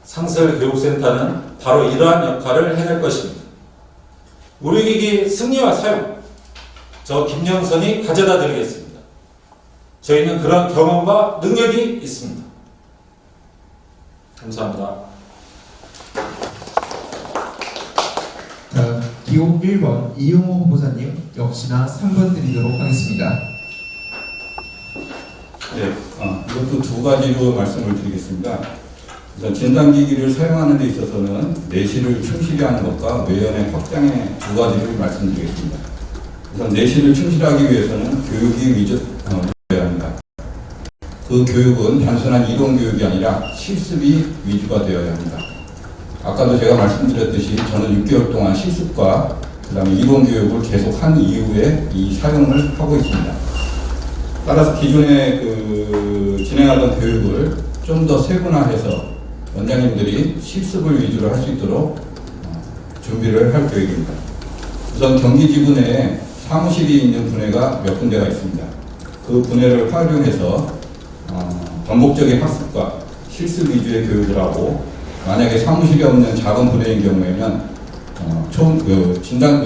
상설교육센터는 바로 이러한 역할을 해낼 것입니다. 의료기기 승리와 사용, 저 김영선이 가져다 드리겠습니다. 저희는 그런 경험과 능력이 있습니다. 감사합니다. 자, 기호 1번 이용호 후보자님 역시나 3번 드리도록 하겠습니다. 네, 이것도 두 가지로 말씀을 드리겠습니다. 우선 진단기기를 사용하는 데 있어서는 내실을 충실히 하는 것과 외연의 확장의 두 가지를 말씀드리겠습니다. 우선 내실을 충실하기 위해서는 교육이 위주여야 합니다. 그 교육은 단순한 이론 교육이 아니라 실습이 위주가 되어야 합니다. 아까도 제가 말씀드렸듯이 저는 6개월 동안 실습과 그 다음에 이론 교육을 계속 한 이후에 이 사용을 하고 있습니다. 따라서 기존에 진행하던 교육을 좀 더 세분화해서 원장님들이 실습을 위주로 할 수 있도록 준비를 할 계획입니다. 우선 경기지구 내에 사무실이 있는 분해가 몇 군데가 있습니다. 그 분해를 활용해서 반복적인 학습과 실습 위주의 교육을 하고, 만약에 사무실이 없는 작은 분해인 경우에는 진단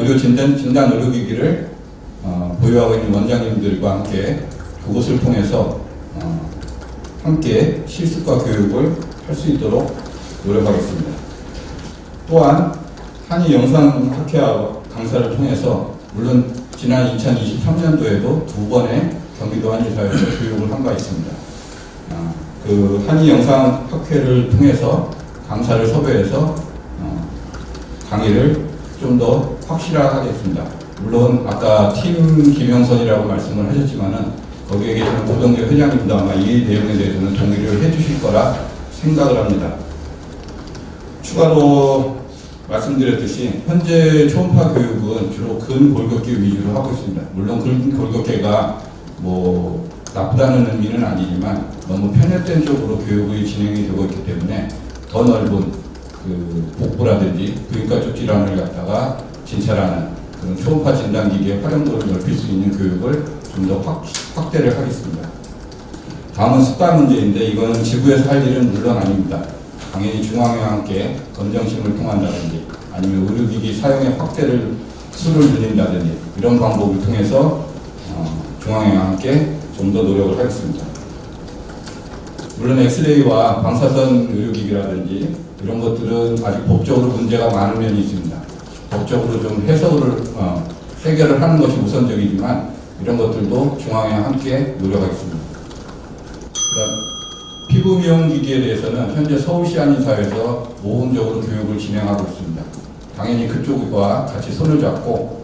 의료기기를 보유하고 있는 원장님들과 함께 그곳을 통해서 함께 실습과 교육을 할 수 있도록 노력하겠습니다. 또한 한의 영상학회와 강사를 통해서, 물론 지난 2023년도에도 2번의 경기도 한의사에서 교육을 한 바 있습니다. 그 한의 영상학회를 통해서 강사를 섭외해서 강의를 좀 더 확실하겠습니다. 물론 아까 팀 김영선이라고 말씀을 하셨지만은 거기에 계시는 고동재 회장님도 아마 이 내용에 대해서는 동의를 해주실 거라 생각을 합니다. 추가로 말씀드렸듯이 현재 초음파 교육은 주로 근골격계 위주로 하고 있습니다. 물론 근골격계가 뭐 나쁘다는 의미는 아니지만 너무 편협된 쪽으로 교육이 진행이 되고 있기 때문에 더 넓은 복부라든지 부인과 쪽 질환을 갖다가 진찰하는 그런 초음파 진단기기의 활용도를 넓힐 수 있는 교육을 좀 더 확대를 하겠습니다. 다음은 습관 문제인데, 이거는 지구에서 할 일은 물론 아닙니다. 당연히 중앙회와 함께 검정심을 통한다든지 아니면 의료기기 사용의 확대를 수를 늘린다든지 이런 방법을 통해서 중앙회와 함께 좀 더 노력을 하겠습니다. 물론 엑스레이와 방사선 의료기기라든지 이런 것들은 아직 법적으로 문제가 많은 면이 있습니다. 법적으로 좀 해석을 해결을 하는 것이 우선적이지만 이런 것들도 중앙회와 함께 노력하겠습니다. 그다음 피부 미용 기기에 대해서는 현재 서울시 한의사에서 모범적으로 교육을 진행하고 있습니다. 당연히 그쪽과 같이 손을 잡고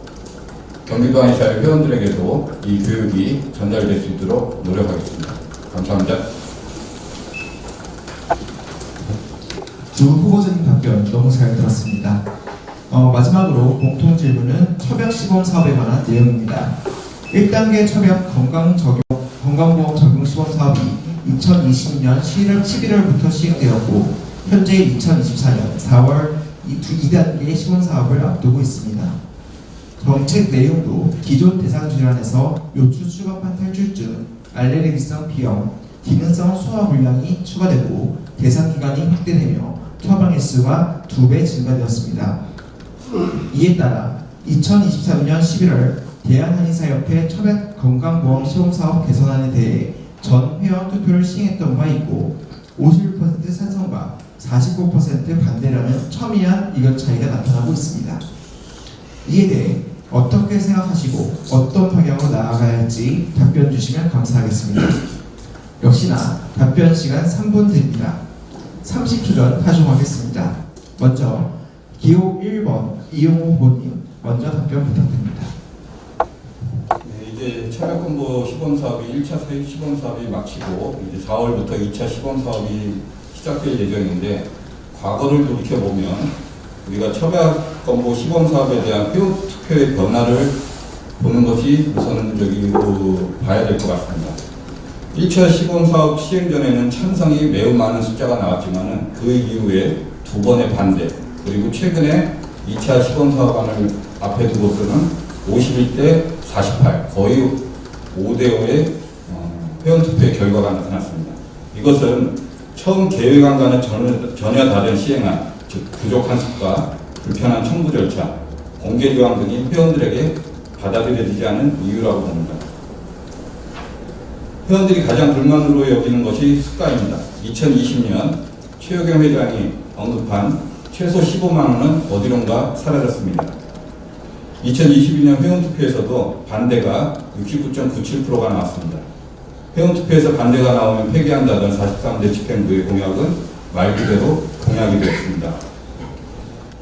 경기도 한의사의 회원들에게도 이 교육이 전달될 수 있도록 노력하겠습니다. 감사합니다. 두 후보자님 답변 너무 잘 들었습니다. 마지막으로 공통 질문은 첩약 시범 사업에 관한 내용입니다. 1단계 첩약 건강보험 적용 시범 사업이 2020년 11월부터 시행되었고, 현재 2024년 4월 2단계 시범 사업을 앞두고 있습니다. 정책 내용도 기존 대상 질환에서 요추 추가판 탈출증, 알레르기성 비염, 기능성 소화불량이 추가되고 대상 기간이 확대되며 처방 일수가 2배 증가되었습니다. 이에 따라 2023년 11월 대한한의사협회 첩약 건강보험 시범사업 개선안에 대해 전 회원 투표를 시행했던 바 있고, 51% 찬성과 49% 반대라는 첨예한 의견 차이가 나타나고 있습니다. 이에 대해 어떻게 생각하시고 어떤 방향으로 나아가야 할지 답변 주시면 감사하겠습니다. 역시나 답변 시간 3분 드립니다. 30초 전 하중하겠습니다. 먼저 기호 1번 이용호 후보님 먼저 답변 부탁드립니다. 네, 이제 첩약건보 시범사업이 1차 시범사업이 마치고 이제 4월부터 2차 시범사업이 시작될 예정인데, 과거를 돌이켜보면 우리가 첩약건보 시범사업에 대한 회원 투표의 변화를 보는 것이 우선적으로 봐야 될 것 같습니다. 1차 시범사업 시행 전에는 찬성이 매우 많은 숫자가 나왔지만 그 이후에 2번의 반대, 그리고 최근에 2차 시범사업안을 앞에 두고서는 51대 48, 거의 5대5의 회원투표의 결과가 나타났습니다. 이것은 처음 계획안과는 전혀 다른 시행안, 즉 부족한 숫과 불편한 청구 절차, 공개 조항 등이 회원들에게 받아들여지지 않은 이유라고 봅니다. 회원들이 가장 불만으로 여기는 것이 숫가입니다. 2020년 최효경 회장이 언급한 최소 15만 원은 어디론가 사라졌습니다. 2022년 회원투표에서도 반대가 69.97%가 나왔습니다. 회원투표에서 반대가 나오면 폐기한다던 43대 집행부의 공약은 말 그대로 공약이 되었습니다.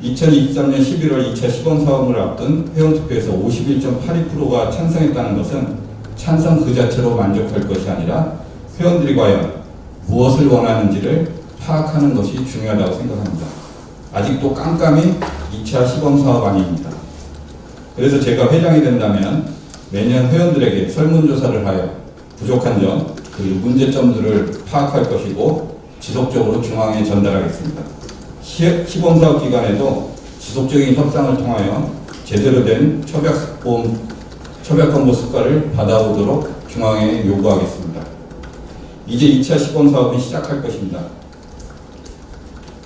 2023년 11월 2차 시범사업을 앞둔 회원투표에서 51.82%가 찬성했다는 것은 찬성 그 자체로 만족할 것이 아니라 회원들이 과연 무엇을 원하는지를 파악하는 것이 중요하다고 생각합니다. 아직도 깜깜이 2차 시범사업 아닙니다. 그래서 제가 회장이 된다면 매년 회원들에게 설문조사를 하여 부족한 점, 그리고 문제점들을 파악할 것이고 지속적으로 중앙에 전달하겠습니다. 시범사업 기간에도 지속적인 협상을 통하여 제대로 된 처벽건보 수가를 받아오도록 중앙에 요구하겠습니다. 이제 2차 시범사업이 시작할 것입니다.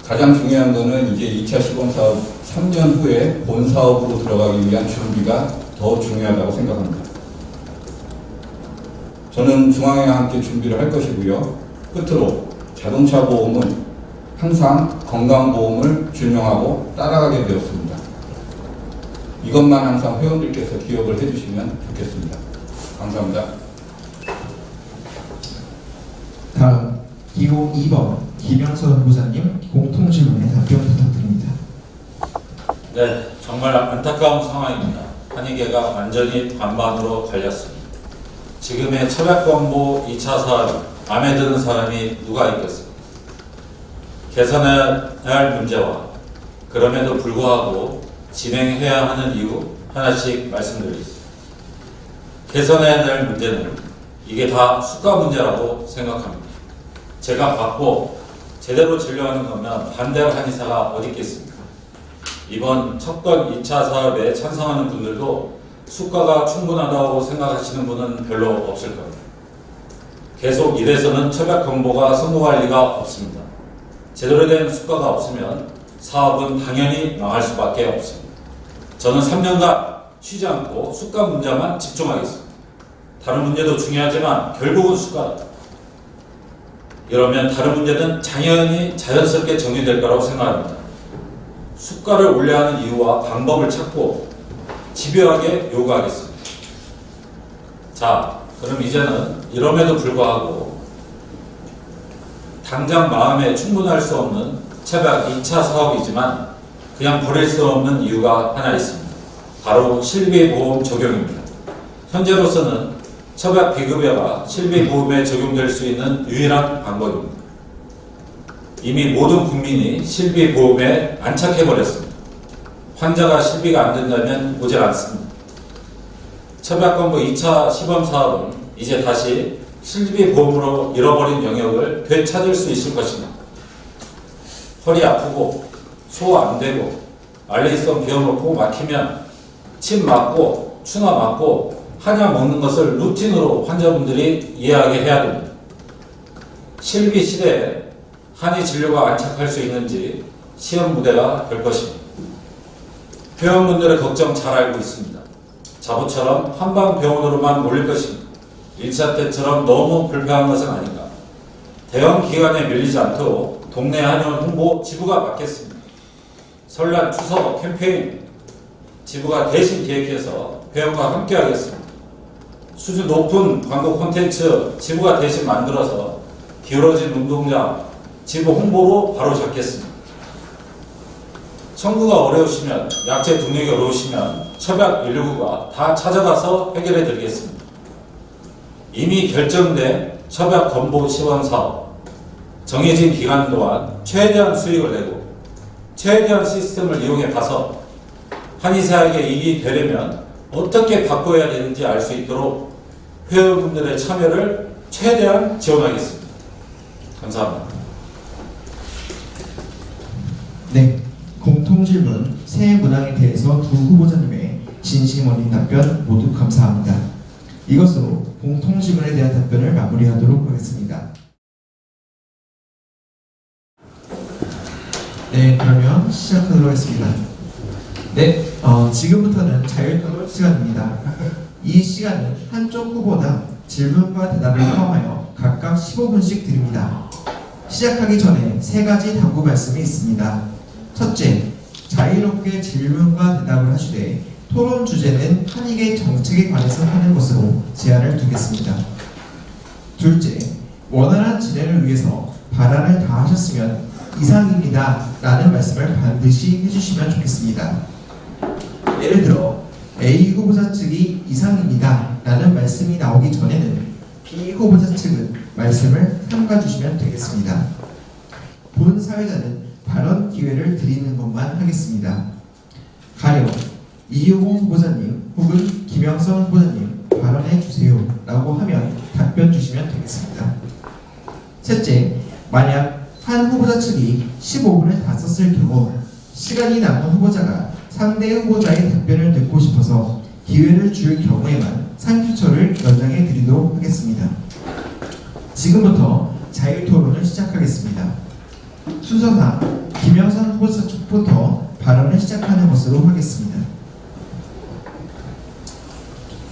가장 중요한 것은 이제 2차 시범사업 3년 후에 본사업으로 들어가기 위한 준비가 더 중요하다고 생각합니다. 저는 중앙회와 함께 준비를 할 것이고요. 끝으로 자동차 보험은 항상 건강보험을 준용하고 따라가게 되었습니다. 이것만 항상 회원들께서 기억을 해주시면 좋겠습니다. 감사합니다. 다음 기호 2번 김영선 후보자님 공통질문에 답변 부탁드립니다. 네, 정말 안타까운 상황입니다. 한의계가 완전히 반반으로 갈렸습니다. 지금의 처벽건보 2차 사업 마음에 드는 사람이 누가 있겠습니까? 개선해야 할 문제와 그럼에도 불구하고 진행해야 하는 이유 하나씩 말씀드리겠습니다. 개선해야 될 문제는 이게 다 수가 문제라고 생각합니다. 제가 받고 제대로 진료하는 거면 반대할 한의사가 어디 있겠습니까? 이번 첫건 2차 사업에 찬성하는 분들도 수가가 충분하다고 생각하시는 분은 별로 없을 겁니다. 계속 이래서는 처벽 건보가 성공할 리가 없습니다. 제대로 된 수가가 없으면 사업은 당연히 망할 수밖에 없습니다. 저는 3년간 쉬지 않고 수가 문제만 집중하겠습니다. 다른 문제도 중요하지만 결국은 수가다. 이러면 다른 문제는 당연히 자연스럽게 정리될 거라고 생각합니다. 수가를 올려야 하는 이유와 방법을 찾고 집요하게 요구하겠습니다. 자, 그럼 이제는 이럼에도 불구하고 당장 마음에 충분할 수 없는 처벽 2차 사업이지만 그냥 버릴 수 없는 이유가 하나 있습니다. 바로 실비보험 적용입니다. 현재로서는 처벽 비급여가 실비보험에 적용될 수 있는 유일한 방법입니다. 이미 모든 국민이 실비보험에 안착해버렸습니다. 환자가 실비가 안 된다면 오질 않습니다. 처벽건보 2차 시범사업은 이제 다시 실비보험으로 잃어버린 영역을 되찾을 수 있을 것입니다. 허리 아프고 소 안 되고 알레르기성 비염으로 코 막히면 침 맞고 추나 맞고 한약 먹는 것을 루틴으로 환자분들이 이해하게 해야 됩니다. 실비 시대에 한의 진료가 안착할 수 있는지 시험 무대가 될 것입니다. 회원분들의 걱정 잘 알고 있습니다. 자부처럼 한방병원으로만 몰릴 것입니다. 1차 때처럼 너무 불편한 것은 아닌가. 대형 기관에 밀리지 않도록 동네 한의원 홍보 지부가 맡겠습니다. 설날 추석 캠페인 지부가 대신 기획해서 회원과 함께 하겠습니다. 수준 높은 광고 콘텐츠 지부가 대신 만들어서 기울어진 운동장 지부 홍보로 바로 잡겠습니다. 청구가 어려우시면 약제 등록이 어려우시면 처벽 119가 다 찾아가서 해결해 드리겠습니다. 이미 결정된 처벽 건보 시범 사업 정해진 기간 동안 최대한 수익을 내고 최대한 시스템을 이용해 봐서 한의사에게 이익이 되려면 어떻게 바꿔야 되는지 알 수 있도록 회원분들의 참여를 최대한 지원하겠습니다. 감사합니다. 네, 공통질문 새해 문항에 대해서 두 후보자님의 진심 어린 답변 모두 감사합니다. 이것으로 공통질문에 대한 답변을 마무리하도록 하겠습니다. 네, 그러면 시작하도록 하겠습니다. 네, 지금부터는 자율토론 시간입니다. 이 시간은 한쪽 후보당 질문과 대답을 포함하여 각각 15분씩 드립니다. 시작하기 전에 세 가지 당부 말씀이 있습니다. 첫째, 자유롭게 질문과 대답을 하시되 토론 주제는 한익의 정책에 관해서 하는 것으로 제한을 두겠습니다. 둘째, 원활한 진행을 위해서 발언을 다 하셨으면 이상입니다 라는 말씀을 반드시 해주시면 좋겠습니다. 예를 들어 A 후보자 측이 이상입니다 라는 말씀이 나오기 전에는 B 후보자 측은 말씀을 삼가주시면 되겠습니다. 본 사회자는 발언 기회를 드리는 것만 하겠습니다. 가령 이효공 후보자님 혹은 김영선 후보자님 발언해 주세요 라고 하면 답변 주시면 되겠습니다. 셋째, 만약 한 후보자 측이 15분을 다 썼을 경우 시간이 남은 후보자가 상대 후보자의 답변을 듣고 싶어서 기회를 줄 경우에만 30초를 연장해 드리도록 하겠습니다. 지금부터 자유토론을 시작하겠습니다. 순서상 김영선 후보자 측부터 발언을 시작하는 것으로 하겠습니다.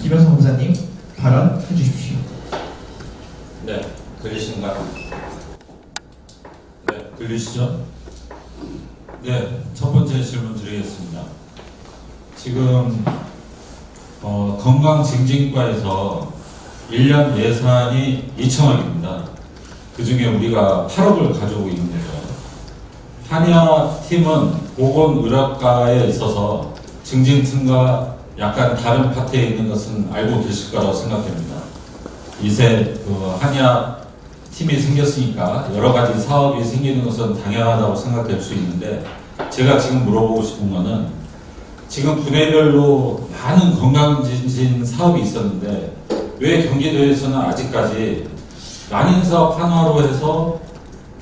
김영선 후보자님 발언해 주십시오. 네, 들리신가요? 네, 들리시죠? 네, 첫 번째 질문 드리겠습니다. 지금 건강증진과에서 1년 예산이 2천억입니다. 그 중에 우리가 8억을 가지고 있는 거죠. 한의학 팀은 보건의학과에 있어서 증진팀과 약간 다른 파트에 있는 것은 알고 계실 거라고 생각됩니다. 이제 한의학 팀이 생겼으니까 여러 가지 사업이 생기는 것은 당연하다고 생각될 수 있는데, 제가 지금 물어보고 싶은 거는 지금 분야별로 많은 건강증진 사업이 있었는데 왜 경기도에서는 아직까지 난임사업 하나로 해서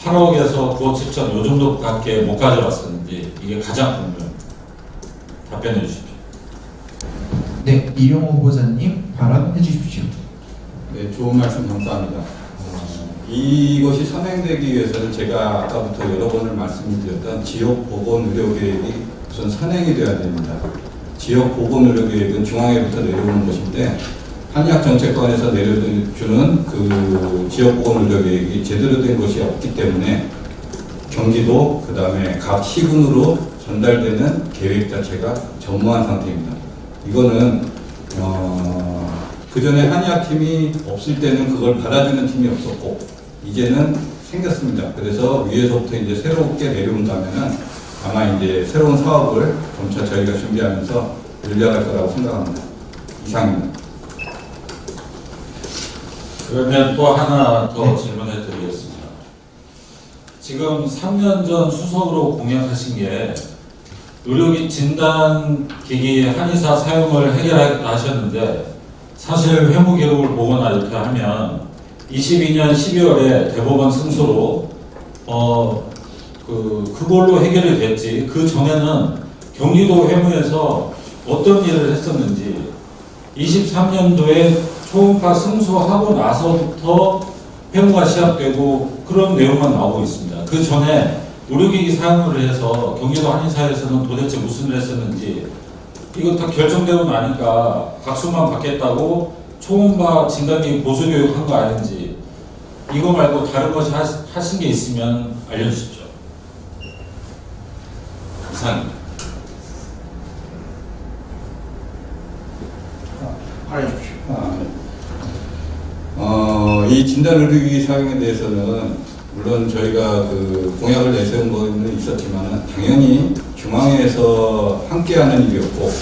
8억에서 9억 7천 요 정도밖에 못 가져왔었는지, 이게 가장 궁금합니다. 답변해 주십시오. 네, 이용호 후보자님 발언해 주십시오. 네, 좋은 말씀 감사합니다. 이것이 선행되기 위해서는 제가 아까부터 여러 번을 말씀드렸던 지역보건의료계획이 우선 선행이 되어야 됩니다. 지역보건의료계획은 중앙에부터 내려오는 것인데, 한의학정책관에서 내려주는 그 지역보건의료계획이 제대로 된 것이 없기 때문에 경기도, 그 다음에 각 시군으로 전달되는 계획 자체가 전무한 상태입니다. 이거는 그 전에 한의학팀이 없을 때는 그걸 받아주는 팀이 없었고 이제는 생겼습니다. 그래서 위에서부터 이제 새롭게 내려온다면은 아마 이제 새로운 사업을 점차 저희가 준비하면서 늘려갈 거라고 생각합니다. 이상입니다. 그러면 또 하나 더 질문해 드리겠습니다. 지금 3년 전 수석으로 공약하신 게 의료기 진단기기 한의사 사용을 해결하겠다 하셨는데, 사실 회무 기록을 보거나 이렇게 하면 22년 12월에 대법원 승소로 그걸로 해결이 됐지, 그 전에는 경기도 회무에서 어떤 일을 했었는지 23년도에 초음파 승소하고 나서부터 회무가 시작되고 그런 내용만 나오고 있습니다. 그 전에 의료기기 사용을 해서 경기도 한의사에서는 도대체 무슨 일을 했었는지, 이거 다 결정되고 나니까 박수만 받겠다고 초음파 진단기 보수교육 한 거 아닌지, 이거 말고 다른 것이 하신 게 있으면 알려주십시오. 이상입니다. 말해주십시오. 이 진단의료기기 사용에 대해서는 물론 저희가 그 공약을 내세운 거는 있었지만 당연히 중앙에서 함께하는 일이었고,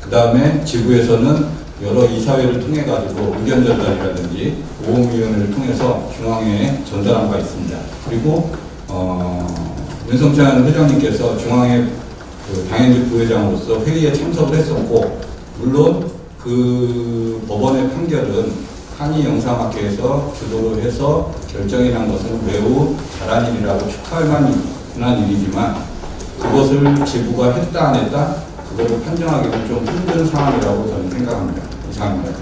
그 다음에 지구에서는 여러 이사회를 통해 가지고 의견 전달이라든지 모험위원회를 통해서 중앙에 전달한 바 있습니다. 그리고 윤성찬 회장님께서 중앙회 그 당연직 부회장으로서 회의에 참석을 했었고, 물론 그 법원의 판결은 한의영상학회에서 주도를 해서 결정이 난 것은 매우 잘한 일이라고 축하할 만한 일이지만, 그것을 지부가 했다 안 했다 그것을 판정하기는 좀 힘든 상황이라고 저는 생각합니다. 이상입니다.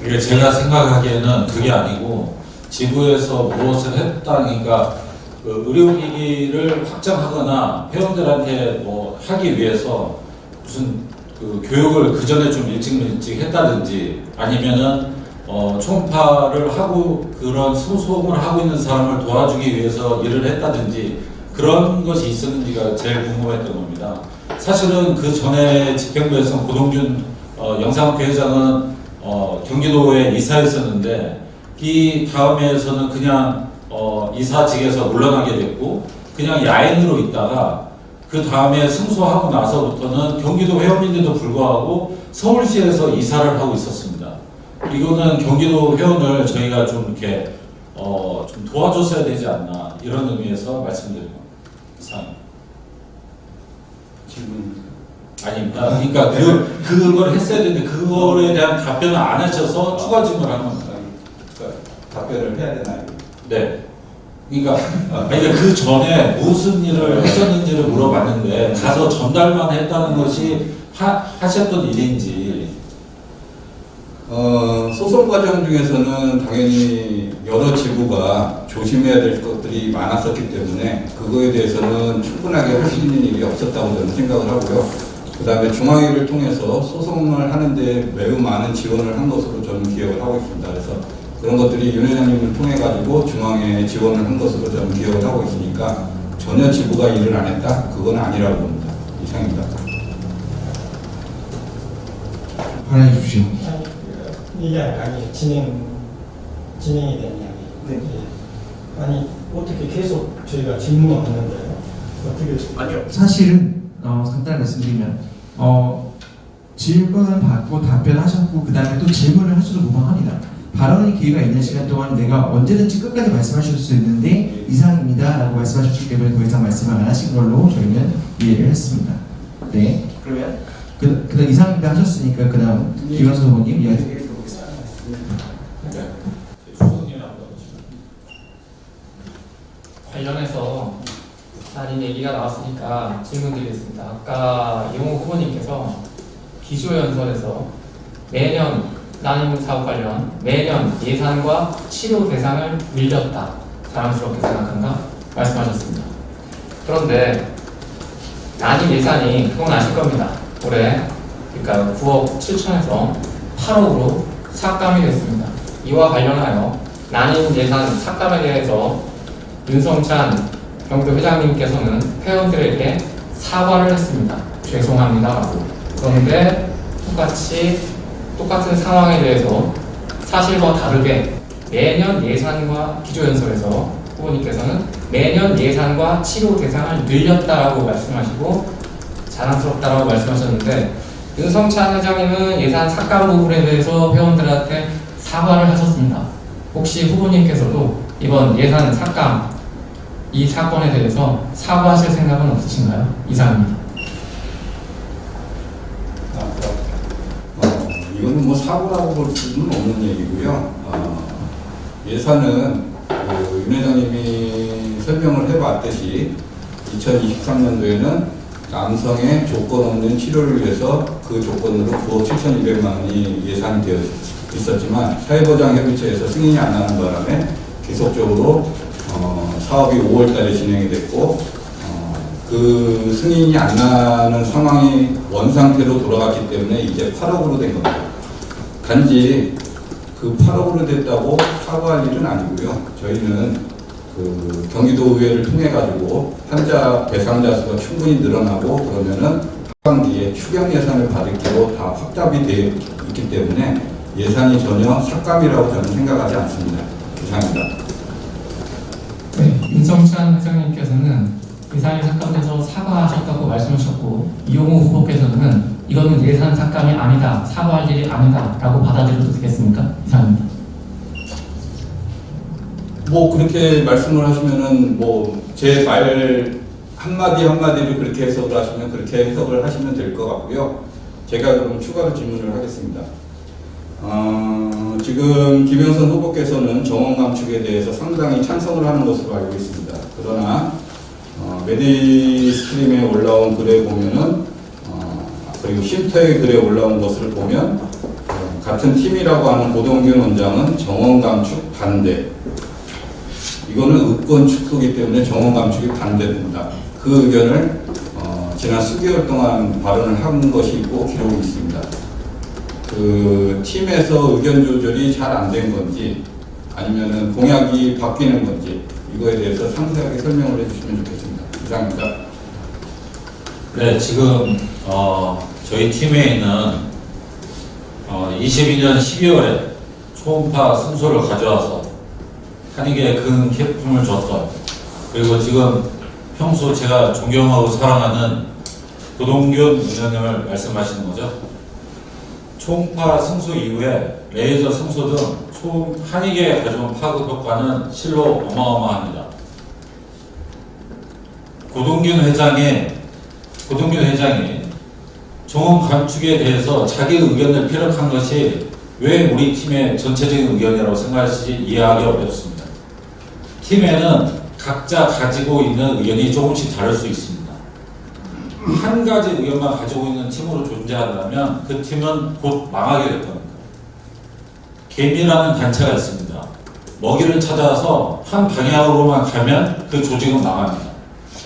이게 제가 생각하기에는 그게 아니고, 지부에서 무엇을 했다니까 그 의료기기를 확장하거나 회원들한테 뭐 하기 위해서 무슨 그 교육을 그 전에 좀 일찍 했다든지, 아니면은 초음파를 하고 그런 소송을 하고 있는 사람을 도와주기 위해서 일을 했다든지, 그런 것이 있었는지가 제일 궁금했던 겁니다. 사실은 그 전에 집행부에서 고동준 영상학회 회장은 경기도에 이사했었는데 이 다음에서는 그냥 이사직에서 물러나게 됐고 그냥 야인으로 있다가 그 다음에 승소하고 나서부터는 경기도 회원인데도 불구하고 서울시에서 이사를 하고 있었습니다. 이거는 경기도 회원을 저희가 좀 이렇게 좀 도와줬어야 되지 않나 이런 의미에서 말씀드립니다. 이상. 질문. 아닙니다. 그러니까 그걸 했어야 되는데 그거에 대한 답변을 안 하셔서 추가 질문을 한 겁니다. 그러니까 답변을 해야 되나요? 네. 그러니까 그 전에 무슨 일을 했었는지를 물어봤는데 가서 전달만 했다는 것이 하셨던 일인지. 소송 과정 중에서는 당연히 여러 지부가 조심해야 될 것들이 많았었기 때문에 그거에 대해서는 충분하게 할 수 있는 일이 없었다고 저는 생각을 하고요. 그 다음에 중앙회를 통해서 소송을 하는데 매우 많은 지원을 한 것으로 저는 기억을 하고 있습니다. 그래서 그런 것들이 윤 회장님을 통해 가지고 중앙에 지원을 한 것으로 저는 기억을 하고 있으니까 전혀 지부가 일을 안 했다? 그건 아니라고 봅니다. 이상입니다. 발언해 주십시오. 이게 아니 진행이 된 이야기. 네. 아니 어떻게 계속 저희가 질문만 받는데요? 어떻게? 아니요. 사실은 간단히 말씀드리면 질문을 받고 답변하셨고 그 다음에 또 질문을 하셔도 무방합니다. 발언의 기회가 있는 시간 동안 내가 언제든지 끝까지 말씀하실 수 있는데 이상입니다 라고 말씀하셨기 때문에 더 이상 말씀을 안 하신 걸로 저희는 이해를 했습니다. 네. 그러면 그다음 이상입니다 하셨으니까 그 다음 김현수 후보님 이야기 드리겠습니다. 관련해서 날인 얘기가 나왔으니까 질문드리겠습니다. 아까 이용호 후보님께서 기조연설에서 매년 난임 사업 관련 매년 예산과 치료 대상을 늘렸다. 자랑스럽게 생각한다. 말씀하셨습니다. 그런데 난임 예산이 그건 아실 겁니다. 올해 그러니까 9억 7천에서 8억으로 삭감이 됐습니다. 이와 관련하여 난임 예산 삭감에 대해서 윤성찬 경기도 회장님께서는 회원들에게 사과를 했습니다. 죄송합니다라고. 그런데 똑같은 상황에 대해서 사실과 다르게 매년 예산과 기조연설에서 후보님께서는 매년 예산과 치료 대상을 늘렸다라고 말씀하시고 자랑스럽다라고 말씀하셨는데 윤성찬 회장님은 예산 삭감 부분에 대해서 회원들한테 사과를 하셨습니다. 혹시 후보님께서도 이번 예산 삭감 이 사건에 대해서 사과하실 생각은 없으신가요? 이상입니다. 이거는 뭐 사고라고 볼 수는 없는 얘기고요. 예산은 윤 회장님이 설명을 해봤듯이 2023년도에는 남성의 조건 없는 치료를 위해서 그 조건으로 9억 7,200만 원이 예산이 되어 있었지만 사회보장협의체에서 승인이 안 나는 바람에 계속적으로 사업이 5월달에 진행이 됐고 그 승인이 안 나는 상황이 원상태로 돌아갔기 때문에 이제 8억으로 된 겁니다. 단지 그 8억으로 됐다고 사과할 일은 아니고요. 저희는 그 경기도의회를 통해 가지고 환자 대상자 수가 충분히 늘어나고 그러면은 하반기에 추경 예산을 받을 기로 다 확답이 되어 있기 때문에 예산이 전혀 삭감이라고 저는 생각하지 않습니다. 이상입니다. 네, 윤성찬 회장님께서는 예산이 삭감돼서 사과하셨다고 말씀하셨고 이용호 후보께서는 이거는 예산 삭감이 아니다, 사과할 일이 아니다 라고 받아들여도 되겠습니까? 이상입니다. 뭐 그렇게 말씀을 하시면은 뭐 제 말 한마디 한마디를 그렇게 해석을 하시면 그렇게 해석을 하시면 될 것 같고요. 제가 그럼 추가로 질문을 하겠습니다. 지금 김영선 후보께서는 정원 감축에 대해서 상당히 찬성을 하는 것으로 알고 있습니다. 그러나 메디스트림에 올라온 글에 보면은 그리고 쉼터의 글에 올라온 것을 보면 같은 팀이라고 하는 고동균 원장은 정원 감축 반대. 이거는 의권 축소기 때문에 정원 감축이 반대됩니다. 그 의견을 지난 수개월 동안 발언을 한 것이 있고 기록이 있습니다. 그 팀에서 의견 조절이 잘 안 된 건지 아니면은 공약이 바뀌는 건지 이거에 대해서 상세하게 설명을 해주시면 좋겠습니다. 이상입니다. 네, 지금 저희 팀에 있는 22년 12월에 초음파 승소를 가져와서 한익에 큰 기쁨을 줬던, 그리고 지금 평소 제가 존경하고 사랑하는 고동균 위원님을 말씀하시는 거죠. 초음파 승소 이후에 레이저 승소 등 한익에 가져온 파급 효과는 실로 어마어마합니다. 고동균 회장이 정원 감축에 대해서 자기 의견을 피력한 것이 왜 우리 팀의 전체적인 의견이라고 생각하시지 이해하기 어렵습니다. 팀에는 각자 가지고 있는 의견이 조금씩 다를 수 있습니다. 한 가지 의견만 가지고 있는 팀으로 존재한다면 그 팀은 곧 망하게 될 겁니다. 개미라는 단체가 있습니다. 먹이를 찾아서 한 방향으로만 가면 그 조직은 망합니다.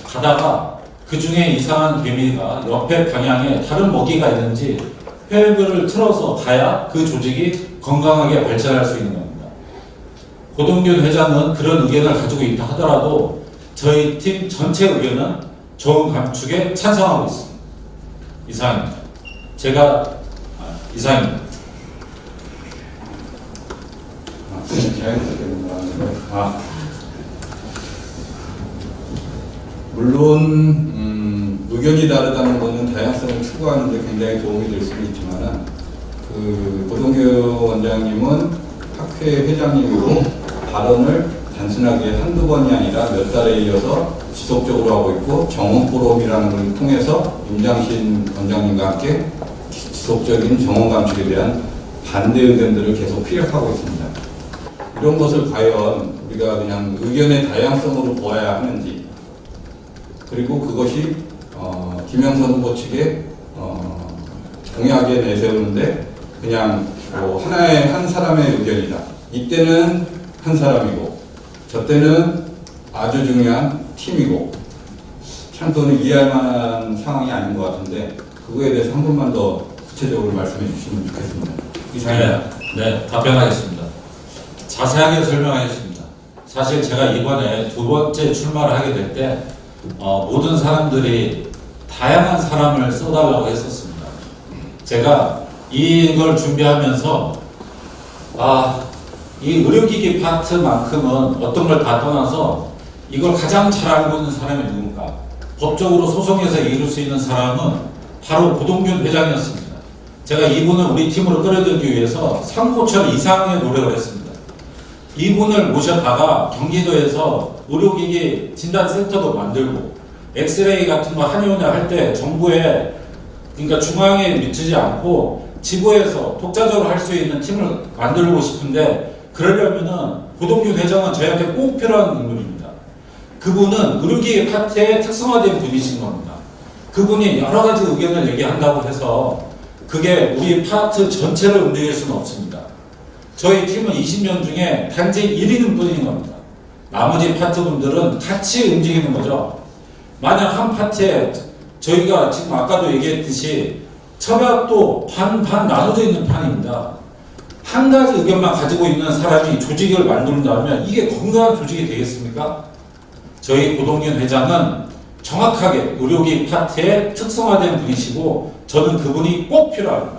가다가 그 중에 이상한 개미가 옆에 방향에 다른 먹이가 있는지 밸브를 틀어서 가야 그 조직이 건강하게 발전할 수 있는 겁니다. 고동균 회장은 그런 의견을 가지고 있다 하더라도 저희 팀 전체 의견은 좋은 감축에 찬성하고 있습니다. 이상입니다. 이상입니다. 물론 의견이 다르다는 것은 다양성을 추구하는 데 굉장히 도움이 될 수는 있지만 고동규 원장님은 학회 회장님이고 발언을 단순하게 한두 번이 아니라 몇 달에 이어서 지속적으로 하고 있고 정원 포럼이라는 걸 통해서 임장신 원장님과 함께 지속적인 정원 감축에 대한 반대 의견들을 계속 피력하고 있습니다. 이런 것을 과연 우리가 그냥 의견의 다양성으로 보아야 하는지, 그리고 그것이 김영선 후보 측에 공약에 내세우는데 그냥 한 사람의 의견이다. 이때는 한 사람이고 저 때는 아주 중요한 팀이고 참 그거는 이해할 만한 상황이 아닌 것 같은데 그거에 대해서 한 번만 더 구체적으로 말씀해 주시면 좋겠습니다. 이상입니다. 네, 답변하겠습니다. 자세하게 설명하겠습니다. 사실 제가 이번에 두 번째 출마를 하게 될 때 모든 사람들이 다양한 사람을 써달라고 했었습니다. 제가 이걸 준비하면서 이 의료기기 파트만큼은 어떤 걸 다 떠나서 이걸 가장 잘 알고 있는 사람이 누군가, 법적으로 소송해서 이룰 수 있는 사람은 바로 고동균 회장이었습니다. 제가 이분을 우리 팀으로 끌어들이기 위해서 3고철 이상의 노력을 했습니다. 이분을 모셔다가 경기도에서 의료기기 진단센터도 만들고 엑스레이 같은 거 한의원에 할 때 정부에, 그러니까 중앙에 미치지 않고 지부에서 독자적으로 할 수 있는 팀을 만들고 싶은데, 그러려면은 고동균 회장은 저희한테 꼭 필요한 인물입니다. 그분은 의료기기 파트에 특성화된 분이신 겁니다. 그분이 여러 가지 의견을 얘기한다고 해서 그게 우리 파트 전체를 움직일 수는 없습니다. 저희 팀은 20명 중에 단지 1인분 뿐인 겁니다. 나머지 파트분들은 같이 움직이는 거죠. 만약 한 파트에 저희가 지금 아까도 얘기했듯이 첨약도 반반 나눠져 있는 판입니다. 한 가지 의견만 가지고 있는 사람이 조직을 만든다면 이게 건강한 조직이 되겠습니까? 저희 고동균 회장은 정확하게 의료기 파트에 특성화된 분이시고 저는 그분이 꼭 필요합니다.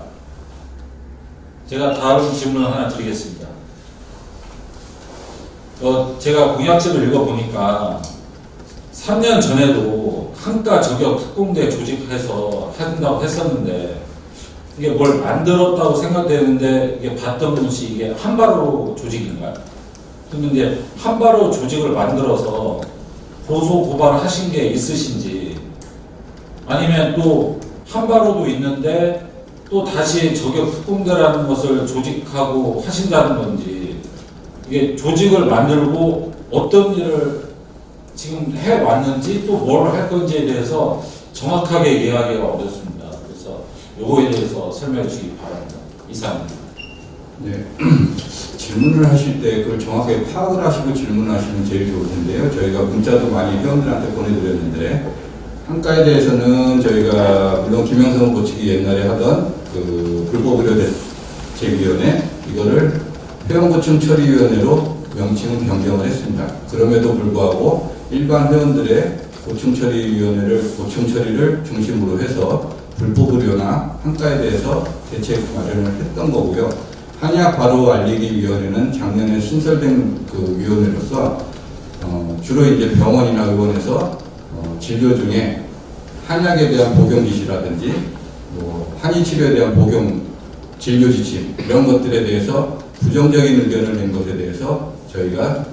제가 다음 질문 하나 드리겠습니다. 제가 공약집을 읽어보니까 3년 전에도 한가 저격 특공대 조직해서 한다고 했었는데 이게 뭘 만들었다고 생각되는데 이게 봤던 곳이 이게 한바로 조직인가요? 근데 한바로 조직을 만들어서 고소 고발을 하신 게 있으신지, 아니면 또 한바로도 있는데 또 다시 저격 특공대라는 것을 조직하고 하신다는 건지, 이게 조직을 만들고 어떤 일을 지금 해왔는지 또 뭘 할 건지에 대해서 정확하게 이해하기가 어렵습니다. 그래서 요거에 대해서 설명해 주시기 바랍니다. 이상입니다. 네. 질문을 하실 때 그걸 정확하게 파악을 하시고 질문하시면 제일 좋을 텐데요. 저희가 문자도 많이 회원들한테 보내드렸는데, 한가에 대해서는 저희가 물론 김영선 후보 측이 옛날에 하던 그 불법 의료 대책위원회, 이거를 회원고충 처리위원회로 명칭은 변경을 했습니다. 그럼에도 불구하고 일반 회원들의 고충처리를 중심으로 해서 불법 의료나 한가에 대해서 대책 마련을 했던 거고요. 한의학 바로 알리기 위원회는 작년에 신설된 그 위원회로서 주로 이제 병원이나 의원에서 진료 중에 한약에 대한 복용 지시라든지 뭐 한의 치료에 대한 복용 진료 지침 이런 것들에 대해서 부정적인 의견을 낸 것에 대해서 저희가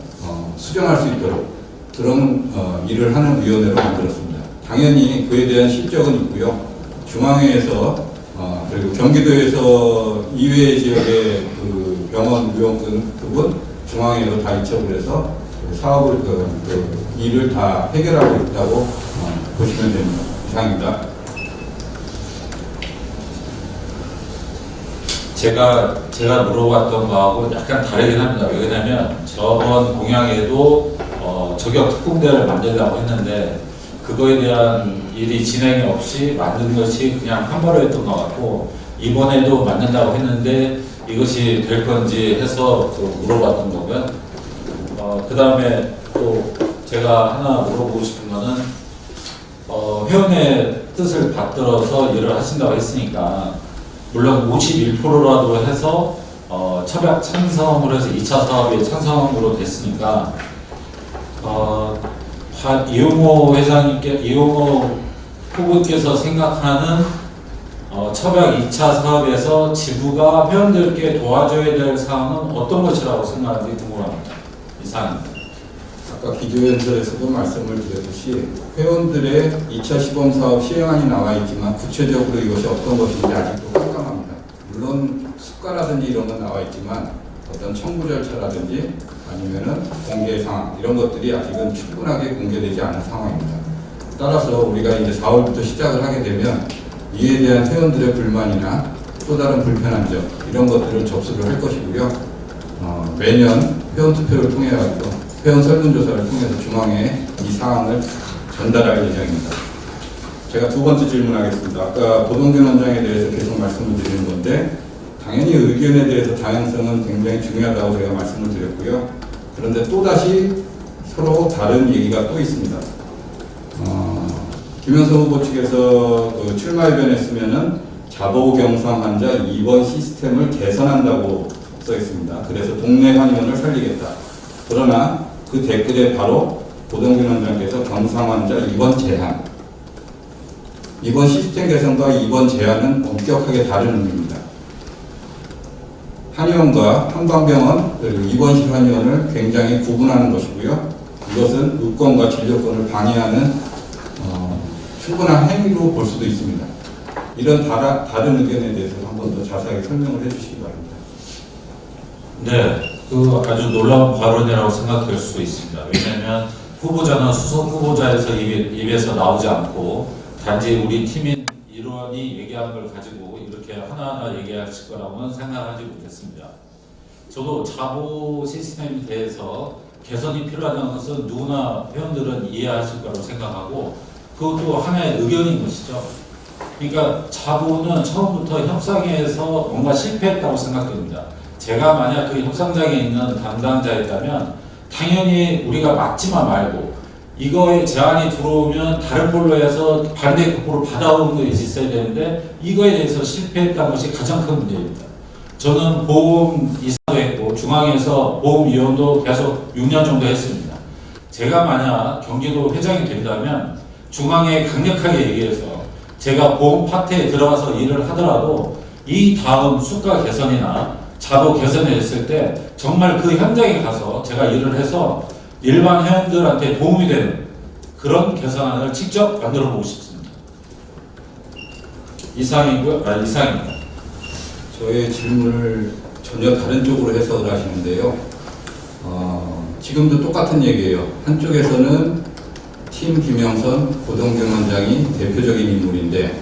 수정할 수 있도록 그런 일을 하는 위원회로 만들었습니다. 당연히 그에 대한 실적은 있고요. 중앙회에서 그리고 경기도에서 이외의 지역의 그 병원 의원권 부분 중앙회로 다 이첩을 해서 사업을 일을 다 해결하고 있다고 보시면 됩니다. 이상입니다. 제가 물어봤던 거하고 약간 다르긴 합니다. 왜냐면 저번 공약에도 저격 특공대를 만들려고 했는데 그거에 대한 일이 진행이 없이 만든 것이 그냥 한 번으로 했던 것 같고 이번에도 만든다고 했는데 이것이 될 건지 해서 물어봤던 거고요. 그 다음에 또 제가 하나 물어보고 싶은 거는 회원의 뜻을 받들어서 일을 하신다고 했으니까 물론 51%라도 해서 첩약 찬성으로 해서 2차 사업에 찬성으로 됐으니까 이용호 후보께서 생각하는 첩약 2차 사업에서 지부가 회원들께 도와줘야 될 사항은 어떤 것이라고 생각하는지 궁금합니다. 이상입니다. 아까 기조연설에서도 말씀을 드렸듯이 회원들의 2차 시범사업 시행안이 나와 있지만 구체적으로 이것이 어떤 것인지 아직도 깜깜합니다. 물론 수가라든지 이런 건 나와 있지만 어떤 청구 절차라든지 아니면은 공개 상황 이런 것들이 아직은 충분하게 공개되지 않은 상황입니다. 따라서 우리가 이제 4월부터 시작을 하게 되면 이에 대한 회원들의 불만이나 또 다른 불편한 점 이런 것들을 접수를 할 것이고요. 매년 회원 투표를 통해 가지고 회원 설문조사를 통해서 중앙에 이 사항을 전달할 예정입니다. 제가 두 번째 질문하겠습니다. 아까 고동균 원장에 대해서 계속 말씀을 드리는 건데 당연히 의견에 대해서 다양성은 굉장히 중요하다고 제가 말씀을 드렸고요. 그런데 또다시 서로 다른 얘기가 또 있습니다. 김현수 후보 측에서 출마 의견했으면은 자보경상 환자 입원 시스템을 개선한다고 써 있습니다. 그래서 동네 한의원을 살리겠다. 그러나 그 댓글에 바로 고동균 원장께서 경상 환자 입원 제한, 입원 시스템 개선과 입원 제한은 엄격하게 다른 의미입니다. 한의원과 한방병원 그리고 입원실 한의원을 굉장히 구분하는 것이고요. 이것은 의권과 진료권을 방해하는 충분한 행위로 볼 수도 있습니다. 이런 다른 의견에 대해서 한 번 더 자세하게 설명을 해주시기 바랍니다. 네, 그 아주 놀라운 발언이라고 생각될 수 있습니다. 왜냐하면 후보자는 수석 후보자에서 입에서 나오지 않고 단지 우리 팀인 일원이 얘기한 걸 가지고 이렇게 하나하나 얘기하실 거라고는 생각하지 못했습니다. 저도 자보 시스템에 대해서 개선이 필요하다는 것은 누구나 회원들은 이해하실 거라고 생각하고 그것도 하나의 의견인 것이죠. 그러니까 자보는 처음부터 협상에서 뭔가 실패했다고 생각됩니다. 제가 만약 그 협상장에 있는 담당자였다면 당연히 우리가 막지만 말고 이거에 제안이 들어오면 다른 걸로 해서 반대 극복을 받아오는 것이 있어야 되는데 이거에 대해서 실패했다는 것이 가장 큰 문제입니다. 저는 보험 이사도 했고 중앙에서 보험위원도 계속 6년 정도 했습니다. 제가 만약 경기도 회장이 된다면 중앙에 강력하게 얘기해서 제가 보험 파트에 들어가서 일을 하더라도 이 다음 수가 개선이나 자보 개선이 됐을 때 정말 그 현장에 가서 제가 일을 해서 일반 회원들한테 도움이 되는 그런 개선안을 직접 만들어 보고 싶습니다. 이상입니다. 저의 질문을 전혀 다른 쪽으로 해석을 하시는데요. 지금도 똑같은 얘기예요. 한쪽에서는 팀 김영선, 고동균 원장이 대표적인 인물인데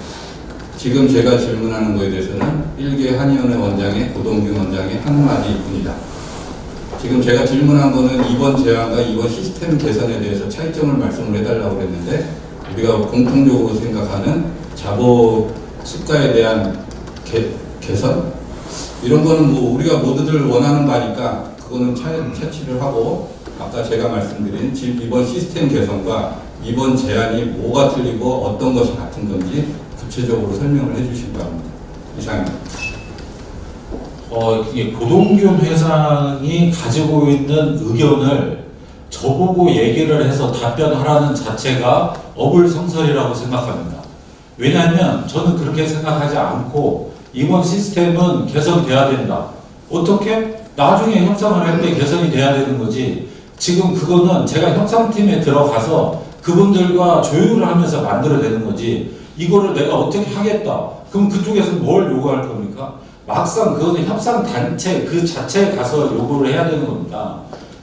지금 제가 질문하는 거에 대해서는 일개 한의원의 원장의 고동균 원장의 한마디일 뿐이다. 지금 제가 질문한 거는 입원 제한과 입원 시스템 개선에 대해서 차이점을 말씀을 해달라고 했는데 우리가 공통적으로 생각하는 자보 수가에 대한 개선? 이런 거는 뭐 우리가 모두들 원하는 바니까 그거는 채취를 하고 아까 제가 말씀드린 이번 시스템 개선과 이번 제안이 뭐가 틀리고 어떤 것이 같은 건지 구체적으로 설명을 해주시기 바랍니다. 이상입니다. 이게 고동균 회장이 가지고 있는 의견을 저보고 얘기를 해서 답변하라는 자체가 어불성설이라고 생각합니다. 왜냐하면 저는 그렇게 생각하지 않고 이번 시스템은 개선돼야 된다. 어떻게? 나중에 협상을 할 때 개선이 돼야 되는 거지. 지금 그거는 제가 협상팀에 들어가서 그분들과 조율을 하면서 만들어내는 거지. 이거를 내가 어떻게 하겠다. 그럼 그쪽에서 뭘 요구할 겁니까? 막상 그거는 협상단체 그 자체에 가서 요구를 해야 되는 겁니다.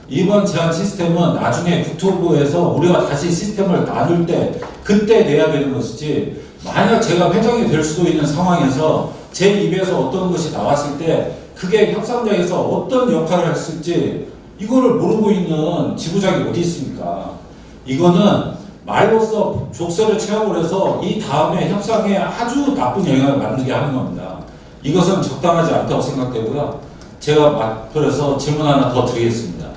이번 제한 시스템은 나중에 국토부에서 우리가 다시 시스템을 나눌 때 그때 내야 되는 것이지, 만약 제가 회장이 될 수도 있는 상황에서 제 입에서 어떤 것이 나왔을 때 그게 협상장에서 어떤 역할을 했을지 이거를 모르고 있는 지부장이 어디 있습니까? 이거는 말로써 족쇄를 채우고 해서 이 다음에 협상에 아주 나쁜 영향을 만들게 하는 겁니다. 이것은 적당하지 않다고 생각되고요. 제가 맞벌어서 질문 하나 더 드리겠습니다.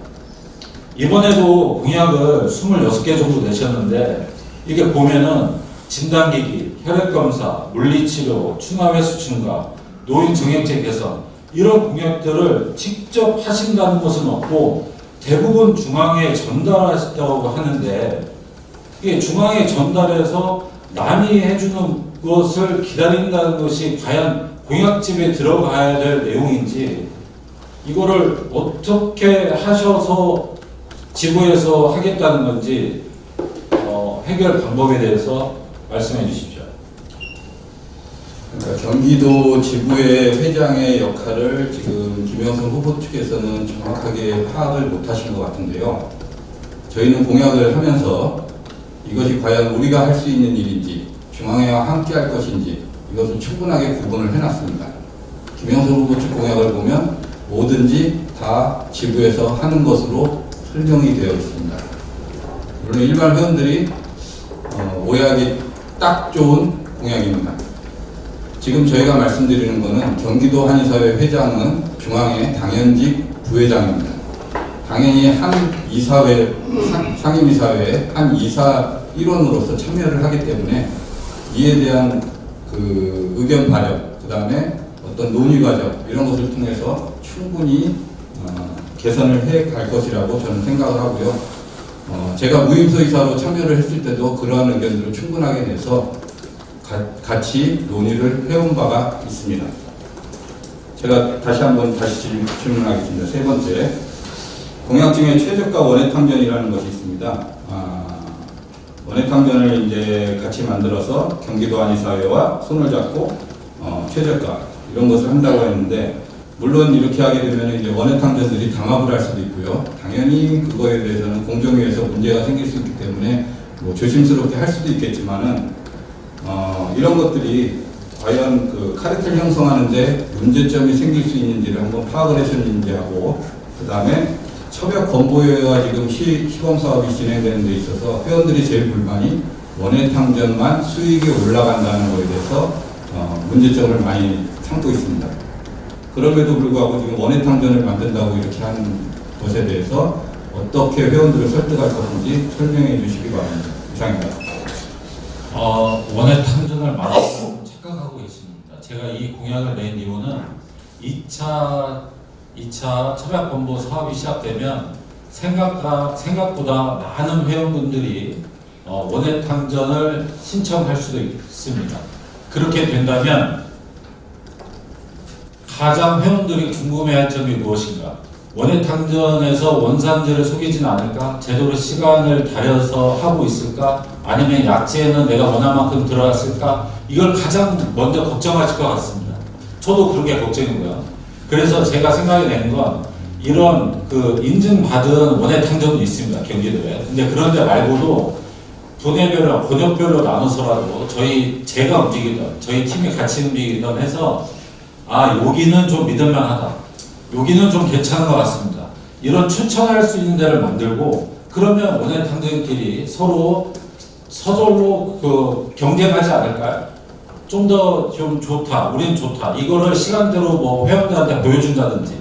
이번에도 공약을 26개 정도 내셨는데 이게 보면은 진단기기, 혈액검사, 물리치료, 충화회수 증가, 노인 정액제 개선 이런 공약들을 직접 하신다는 것은 없고 대부분 중앙에 전달하셨다고 하는데 이게 중앙에 전달해서 남이 해주는 것을 기다린다는 것이 과연 공약집에 들어가야 될 내용인지 이거를 어떻게 하셔서 지부에서 하겠다는 건지 해결 방법에 대해서 말씀해 주십시오. 그러니까 경기도 지부의 회장의 역할을 지금 김영선 후보 측에서는 정확하게 파악을 못하신 것 같은데요. 저희는 공약을 하면서 이것이 과연 우리가 할 수 있는 일인지 중앙회와 함께 할 것인지 이것을 충분하게 구분을 해놨습니다. 김영선 후보 측 공약을 보면 뭐든지 다 지부에서 하는 것으로 설명이 되어 있습니다. 물론 일반 회원들이 오해하기 딱 좋은 공약입니다. 지금 저희가 말씀드리는 것은 경기도 한의사회 회장은 중앙회 당연직 부회장입니다. 당연히 한 이사회, 상임이사회에 한 이사 일원으로서 참여를 하기 때문에 이에 대한 그 의견 발현, 그 다음에 어떤 논의 과정 이런 것을 통해서 충분히 개선을 해 갈 것이라고 저는 생각을 하고요. 제가 무임서 이사로 참여를 했을 때도 그러한 의견들을 충분하게 내서 같이 논의를 해온 바가 있습니다. 제가 다시 질문하겠습니다. 세 번째, 공약 중에 최저가 원해탕전이라는 것이 있습니다. 원해탕전을 이제 같이 만들어서 경기도 한의사회와 손을 잡고 최저가 이런 것을 한다고 했는데, 물론 이렇게 하게 되면 이제 원해탕전들이 담합을 할 수도 있고요. 당연히 그거에 대해서는 공정위에서 문제가 생길 수 있기 때문에 뭐 조심스럽게 할 수도 있겠지만은 이런 것들이 과연 그 카르텔 형성하는데 문제점이 생길 수 있는지를 한번 파악을 하셨는지 하고, 그 다음에 협약 건보회와 지금 시범 사업이 진행되는 데 있어서 회원들이 제일 불만이 원해탕전만 수익이 올라간다는 것에 대해서 문제점을 많이 삼고 있습니다. 그럼에도 불구하고 지금 원해탕전을 만든다고 이렇게 하는 것에 대해서 어떻게 회원들을 설득할 것인지 설명해 주시기 바랍니다. 이상입니다. 원해탕전을 말하고 착각하고 있습니다. 제가 이 공약을 낸 이유는 2차 협약본부 사업이 시작되면 생각보다 많은 회원분들이 원해탕전을 신청할 수도 있습니다. 그렇게 된다면 가장 회원들이 궁금해할 점이 무엇인가? 원해탕전에서 원산지를 속이진 않을까? 제대로 시간을 달여서 하고 있을까? 아니면 약재는 내가 원한 만큼 들어갔을까? 이걸 가장 먼저 걱정하실 것 같습니다. 저도 그런 게 걱정이고요. 그래서 제가 생각이 낸 건 이런 그 인증받은 원해탕전도 있습니다. 경기도에. 근데 그런 데 말고도 분야별로, 권역별로 나눠서라도 제가 움직이던, 저희 팀이 같이 움직이던 해서 여기는 좀 믿을만하다. 여기는 좀 괜찮은 것 같습니다. 이런 추천할 수 있는 데를 만들고, 그러면 원해탕전끼리 서로 서절로 경쟁하지 않을까요? 좀 더 좀 좋다, 우린 좋다. 이거를 시간대로 뭐 회원들한테 보여준다든지,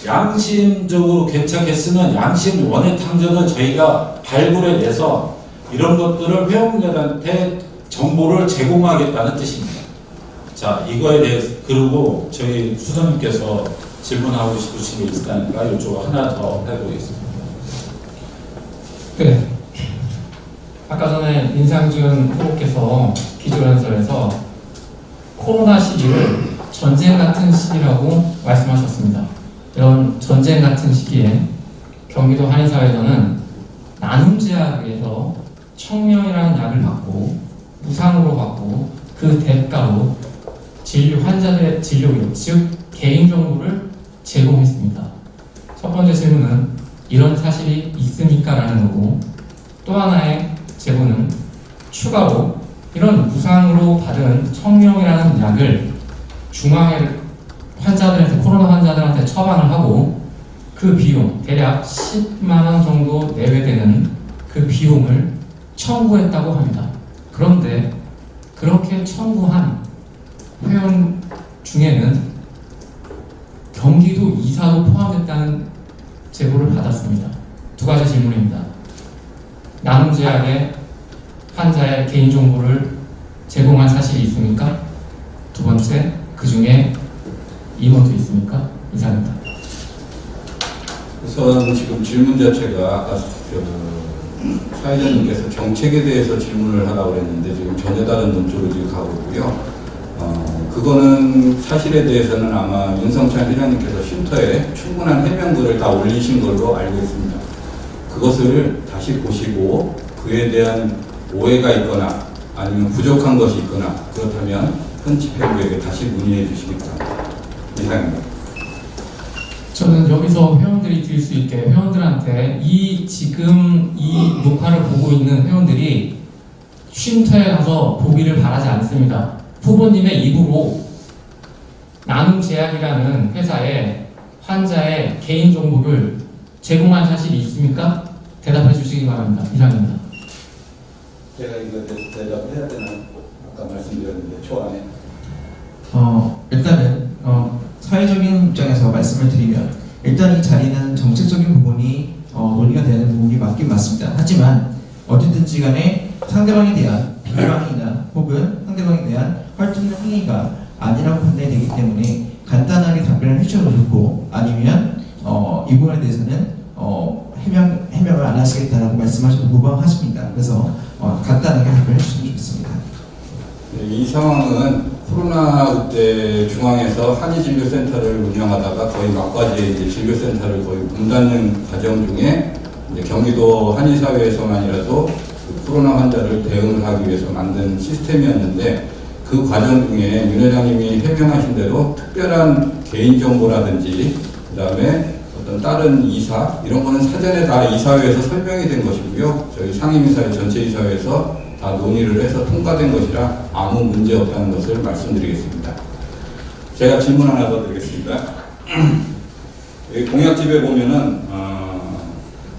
양심적으로 괜찮겠으면 양심 원의 탕전을 저희가 발굴해내서 이런 것들을 회원들한테 정보를 제공하겠다는 뜻입니다. 자, 이거에 대해서 그리고 저희 수석님께서 질문하고 싶으신 게 있으니까 이쪽 하나 더 해보겠습니다. 네. 아까 전에 인상준 후보께서 기조연설에서 코로나 시기를 전쟁 같은 시기라고 말씀하셨습니다. 이런 전쟁 같은 시기에 경기도 한의사회에서는 나눔제약에서 청명이라는 약을 받고 무상으로 받고 그 대가로 환자들의 진료료, 즉 개인정보를 제공했습니다. 첫 번째 질문은 이런 사실이 있습니까? 라는 거고, 또 하나의 제보는 추가로 이런 무상으로 받은 청명이라는 약을 중앙에 환자들한테, 코로나 환자들한테 처방을 하고 그 비용, 대략 10만 원 정도 내외되는 그 비용을 청구했다고 합니다. 그런데 그렇게 청구한 회원 중에는 경기도 이사도 포함됐다는 제보를 받았습니다. 두 가지 질문입니다. 나눔제약에 환자의 개인정보를 제공한 사실이 있습니까? 두 번째, 그 중에 임원도 있습니까? 이상입니다. 우선 지금 질문 자체가 아까 사회자님께서 정책에 대해서 질문을 하라고 그랬는데 지금 전혀 다른 논조로 지금 가고 있고요. 그거는 사실에 대해서는 아마 윤성찬 회장님께서 쉼터에 충분한 해명글을 다 올리신 걸로 알고 있습니다. 그것을 다시 보시고 그에 대한 오해가 있거나 아니면 부족한 것이 있거나 그렇다면 현 집행부에게 다시 문의해 주시기 바랍니다. 이상입니다. 저는 여기서 회원들이 들 수 있게 회원들한테 지금 이 녹화를 보고 있는 회원들이 쉼터에 가서 보기를 바라지 않습니다. 후보님의 입으로 나눔제약이라는 회사에 환자의 개인정보를 제공한 사실이 있습니까? 대답해 주시기 바랍니다. 이상입니다. 제가 이거에 대해서 대답을 해야 되나 아까 말씀드렸는데 초안에 일단은 사회적인 입장에서 말씀을 드리면 일단 이 자리는 정책적인 부분이 논의가 되는 부분이 맞긴 맞습니다. 하지만 어쨌든지 간에 상대방에 대한 비방이나 혹은 상대방에 대한 활동 행위가 아니라고 판단이 되기 때문에 간단하게 답변을 해주셔도 좋고 아니면 이 부분에 대해서는 해명을 안 하시겠다라고 말씀하셔도 무방하십니다. 그래서 간단하게 답변해 주시면 좋겠습니다. 네, 이 상황은 코로나 때 중앙에서 한의진료센터를 운영하다가 거의 막바지에 이제 진료센터를 거의 문 닫는 과정 중에 이제 경기도 한의사회에서만이라도 그 코로나 환자를 대응을 하기 위해서 만든 시스템이었는데 그 과정 중에 윤 회장님이 해명하신 대로 특별한 개인정보라든지 그 다음에 어떤 다른 이사 이런 거는 사전에 다 이사회에서 설명이 된 것이고요. 저희 상임이사회 전체 이사회에서 다 논의를 해서 통과된 것이라 아무 문제 없다는 것을 말씀드리겠습니다. 제가 질문 하나 더 드리겠습니다. 여기 공약집에 보면은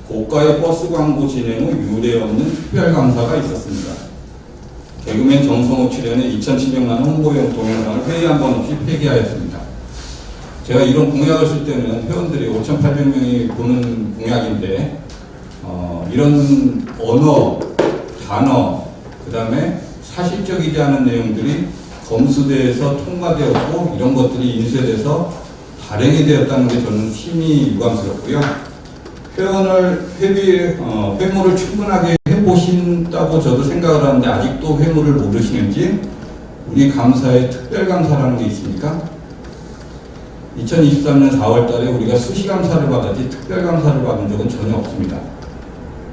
고가의 버스 광고 진행 후 유례 없는 특별 감사가 있었습니다. 개그맨 정성호 출연의 2,700만 홍보용 동영상을 회의 한 번 없이 폐기하였습니다. 제가 이런 공약을 쓸 때는 회원들이 5,800명이 보는 공약인데 이런 언어, 단어, 그 다음에 사실적이지 않은 내용들이 검수대에서 통과되었고 이런 것들이 인쇄돼서 발행이 되었다는 게 저는 심히 유감스럽고요. 회무를 충분하게 해보신다고 저도 생각을 하는데 아직도 회무를 모르시는지 우리 감사에 특별감사라는 게 있습니까? 2023년 4월 달에 우리가 수시감사를 받았지 특별감사를 받은 적은 전혀 없습니다.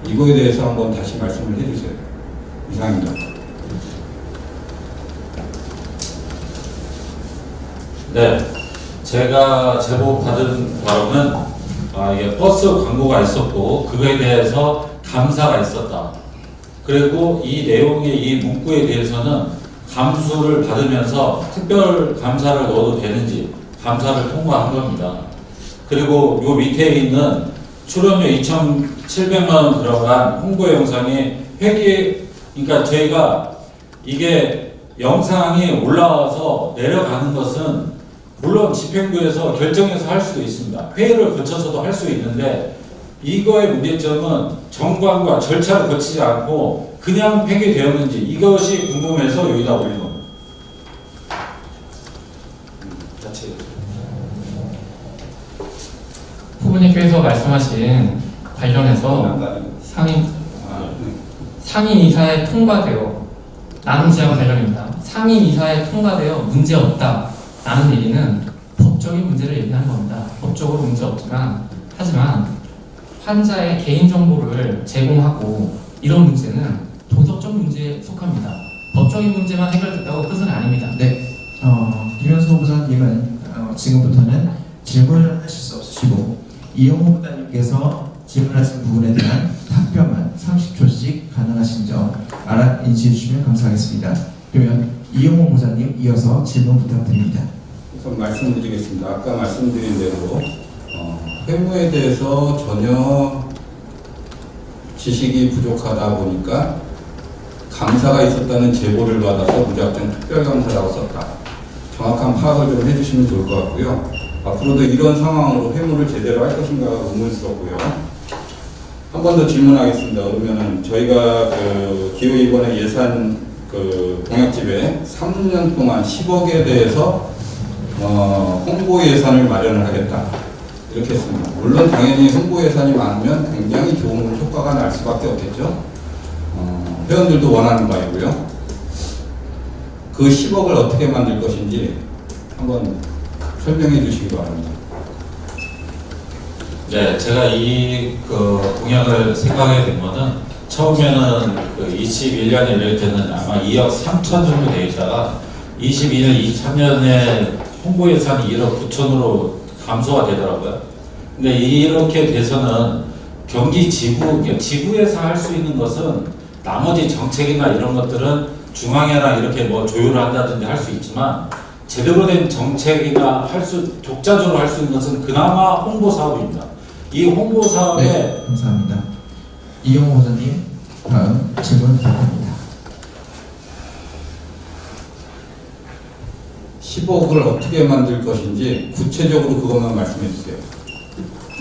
이거에 대해서 한번 다시 말씀을 해주세요. 이상입니다. 네, 제가 제보 받은 바로는 이게 버스 광고가 있었고 그거에 대해서 감사가 있었다. 그리고 이 내용의 이 문구에 대해서는 감수를 받으면서 특별 감사를 넣어도 되는지 감사를 통과한 겁니다. 그리고 요 밑에 있는 출연료 2,700만 원 들어간 홍보 영상이 그러니까 저희가 이게 영상이 올라와서 내려가는 것은 물론 집행부에서 결정해서 할 수도 있습니다. 회의를 거쳐서도 할 수 있는데 이거의 문제점은 정관과 절차를 거치지 않고 그냥 폐기되었는지 이것이 궁금해서 여기다 올린 겁니다. 자체. 후보님께서 말씀하신 관련해서 상임 이사에 통과되어 나눔 제한 관련입니다. 상임 이사에 통과되어 문제 없다라는 얘기는 법적인 문제를 얘기하는 겁니다. 법적으로 문제 없지만 하지만 환자의 개인 정보를 제공하고 이런 문제는 도덕적 문제에 속합니다. 법적인 문제만 해결됐다고 끝은 아닙니다. 네, 김현수 후보자님은 지금부터는 질문을 하실 수 없으시고 이용호 후보자님께서 질문하신 부분에 대한 답변만 30초씩 가능하신 점 인지해 주시면 감사하겠습니다. 그러면 이용호 후보자님 이어서 질문 부탁드립니다. 우선 말씀드리겠습니다. 아까 말씀드린 대로 회무에 대해서 전혀 지식이 부족하다 보니까 감사가 있었다는 제보를 받아서 무작정 특별감사라고 썼다. 정확한 파악을 좀 해주시면 좋을 것 같고요. 앞으로도 이런 상황으로 회무를 제대로 할 것인가가 의문스럽고요. 한 번 더 질문하겠습니다. 그러면은 저희가 기호 이번에 예산 공약집에 3년 동안 10억에 대해서 홍보 예산을 마련을 하겠다. 이렇게 했습니다. 물론 당연히 홍보 예산이 많으면 굉장히 좋은 효과가 날 수밖에 없겠죠. 회원들도 원하는 바이고요. 그 10억을 어떻게 만들 것인지 한번 설명해 주시기 바랍니다. 네, 제가 이 공약을 생각하게 된 거는 처음에는 21년에 이럴 때는 아마 2억 3천 정도 돼 있다가 22년, 23년에 홍보 예산이 1억 9천으로 감소가 되더라고요. 근데 이렇게 돼서는 경기 지구에서 할 수 있는 것은 나머지 정책이나 이런 것들은 중앙회랑 이렇게 뭐 조율을 한다든지 할 수 있지만 제대로 된 정책이나 독자적으로 할 수 있는 것은 그나마 홍보 사업입니다. 이 홍보 사업에 네, 감사합니다. 이용호 후보자님 다음 질문 부탁드립니다. 10억을 어떻게 만들 것인지 구체적으로 그것만 말씀해 주세요.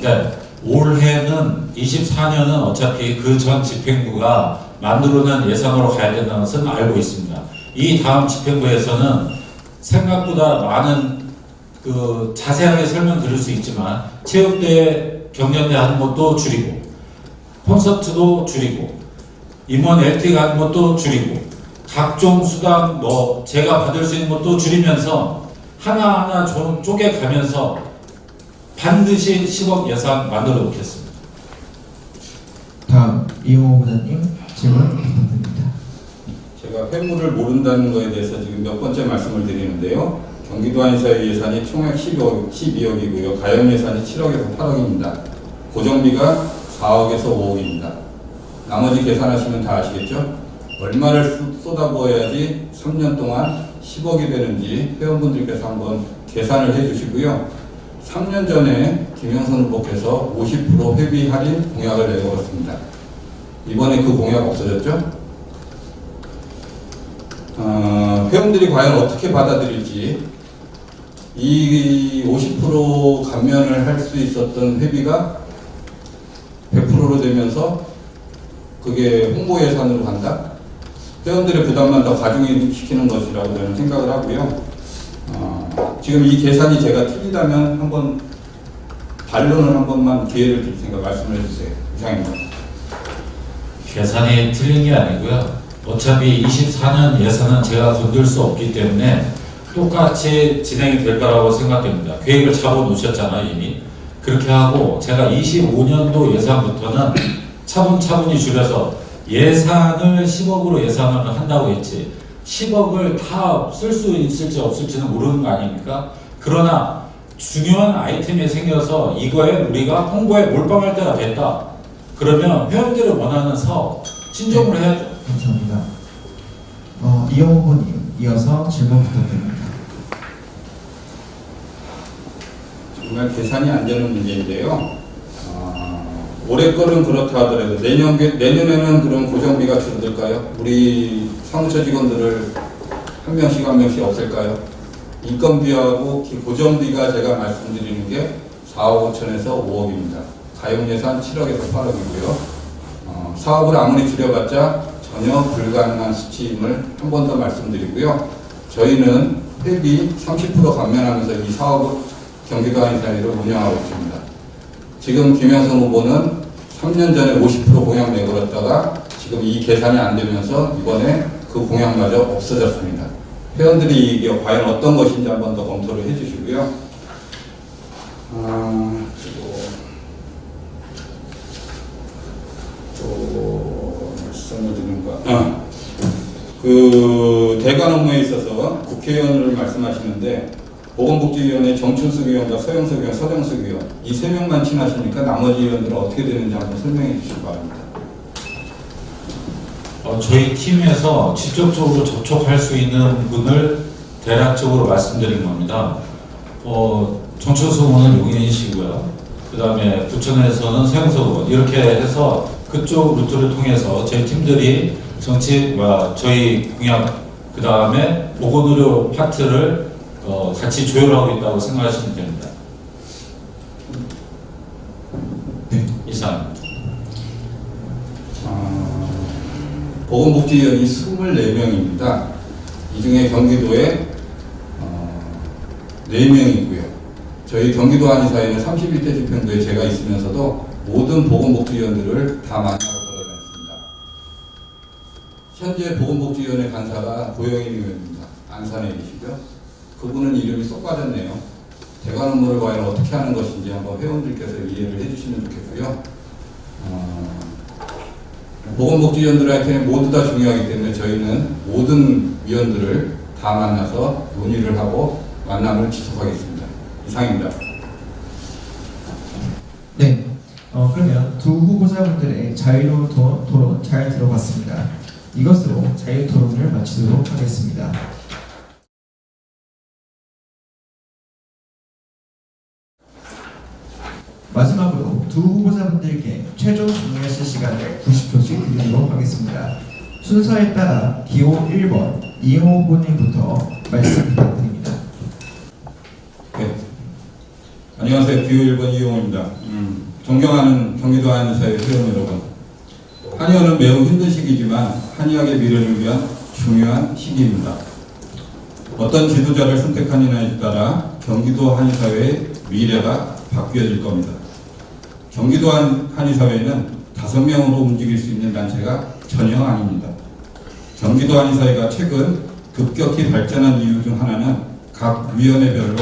네, 올해는 24년은 어차피 그 전 집행부가 만들어낸 예산으로 가야 된다는 것은 알고 있습니다. 이 다음 집행부에서는 생각보다 많은 자세하게 설명드릴 수 있지만 체육대회, 경연대 하는 것도 줄이고 콘서트도 줄이고 임원 LT 가는 것도 줄이고 각종 수당 제가 받을 수 있는 것도 줄이면서 하나하나 좀 쪼개가면서 반드시 10억 예산 만들어 놓겠습니다. 다음 이용호 후보자님 질문 부탁드립니다. 제가 회무를 모른다는 것에 대해서 지금 몇 번째 말씀을 드리는데요. 경기도 한의사의 예산이 총액 12억이고요. 가연 예산이 7억에서 8억입니다. 고정비가 4억에서 5억입니다. 나머지 계산하시면 다 아시겠죠? 얼마를 쏟아부어야지 3년 동안 10억이 되는지 회원분들께서 한번 계산을 해주시고요. 3년 전에 김영선 후보께서 50% 회비 할인 공약을 내걸었습니다. 이번에 그 공약 없어졌죠? 회원들이 과연 어떻게 받아들일지 이 50% 감면을 할 수 있었던 회비가 100%로 되면서 그게 홍보 예산으로 간다? 회원들의 부담만 더 가중시키는 것이라고 저는 생각을 하고요. 지금 이 계산이 제가 틀리다면 한번 반론을 한 번만 기회를 드릴 테니까 말씀을 해주세요. 이상입니다. 계산이 틀린 게 아니고요. 어차피 24년 예산은 제가 건들 수 없기 때문에 똑같이 진행이 될 거라고 생각됩니다. 계획을 잡아놓으셨잖아요, 이미. 그렇게 하고 제가 25년도 예산부터는 차분차분히 줄여서 예산을 10억으로 예산을 한다고 했지 10억을 다 쓸 수 있을지 없을지는 모르는 거 아닙니까? 그러나 중요한 아이템이 생겨서 이거에 우리가 홍보에 몰빵할 때가 됐다. 그러면 회원들이 원하는 사업 진정을 해야죠. 감사합니다. 이용호 후보님 이어서 질문 부탁드립니다. 정말 계산이 안 되는 문제인데요. 올해 거는 그렇다 하더라도 내년에는 그럼 고정비가 줄어들까요? 우리 사무처 직원들을 한 명씩 없앨까요? 이 인건비하고 고정비가 제가 말씀드리는 게 4억 5천에서 5억입니다. 가용 예산 7억에서 8억이고요. 사업을 아무리 줄여봤자 전혀 불가능한 수치임을 한 번 더 말씀드리고요. 저희는 회비 30% 감면하면서 이 사업을 경기도 한의사회를 운영하고 있습니다. 지금 김영선 후보는 3년 전에 50% 공약 내걸었다가 지금 이 계산이 안 되면서 이번에 그 공약마저 없어졌습니다. 회원들이 이게 과연 어떤 것인지 한 번 더 검토를 해주시고요. 그리고 또 말씀을 드리는 거. 그 대관 업무에 있어서 국회의원을 말씀하시는데 보건복지위원회 정춘숙 의원과 서영석 의원, 서정숙 의원 이 세 명만 친하시니까 나머지 의원들은 어떻게 되는지 한번 설명해 주시기 바랍니다. 저희 팀에서 직접적으로 접촉할 수 있는 분을 대략적으로 말씀드린 겁니다. 정춘숙 의원은 용인이시고요. 그 다음에 부천에서는 서영석 의원 이렇게 해서 그쪽 루트를 통해서 저희 팀들이 저희 공약 그 다음에 보건의료 파트를 같이 조율하고 있다고 생각하시면 됩니다. 네. 이상. 보건복지위원이 24명입니다. 이 중에 경기도에 4명이고요. 저희 경기도 한의사회는 31대 집행부에 제가 있으면서도 모든 보건복지위원들을 다 만나고 돌아다녔습니다. 현재 보건복지위원회 간사가 고영일 의원입니다. 안산에 계시고요. 그분은 이름이 쏙 빠졌네요. 대관 업무를 과연 어떻게 하는 것인지 한번 회원들께서 이해를 해주시면 좋겠고요. 보건복지위원들한테 모두 다 중요하기 때문에 저희는 모든 위원들을 다 만나서 논의를 하고 만남을 지속하겠습니다. 이상입니다. 네. 그러면 두 후보자분들의 자유로운 토론 잘 들어봤습니다. 이것으로 자유 토론을 마치도록 하겠습니다. 마지막으로 두 후보자분들께 최종 정리하실 시간을 90초씩 드리도록 하겠습니다. 순서에 따라 기호 1번 이용호 후보님부터 말씀 부탁드립니다. 네. 안녕하세요. 기호 1번 이용호입니다. 존경하는 경기도 한의사회 회원 여러분. 한의원은 매우 힘든 시기지만 한의학의 미래를 위한 중요한 시기입니다. 어떤 지도자를 선택하느냐에 따라 경기도 한의사회의 미래가 바뀌어질 겁니다. 경기도 한의사회는 5명으로 움직일 수 있는 단체가 전혀 아닙니다. 경기도 한의사회가 최근 급격히 발전한 이유 중 하나는 각 위원회별로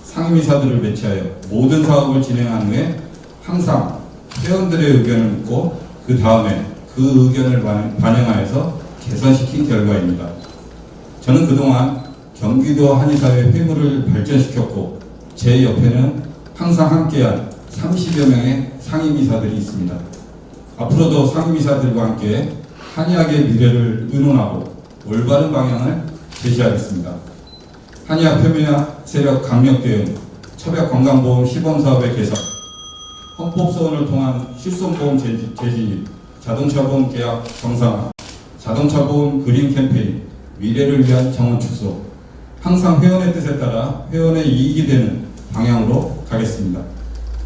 상임이사들을 배치하여 모든 사업을 진행한 후에 항상 회원들의 의견을 묻고 그 다음에 그 의견을 반영하여서 개선시킨 결과입니다. 저는 그동안 경기도 한의사회 회무를 발전시켰고 제 옆에는 항상 함께한 30여 명의 상임이사들이 있습니다. 앞으로도 상임이사들과 함께 한의학의 미래를 의논하고 올바른 방향을 제시하겠습니다. 한의학 폄훼 세력 강력 대응, 처벽 건강보험 시범사업의 개선, 헌법소원을 통한 실손보험 재진입, 자동차보험 계약 정상화, 자동차보험 그린 캠페인, 미래를 위한 정원 축소, 항상 회원의 뜻에 따라 회원의 이익이 되는 방향으로 가겠습니다.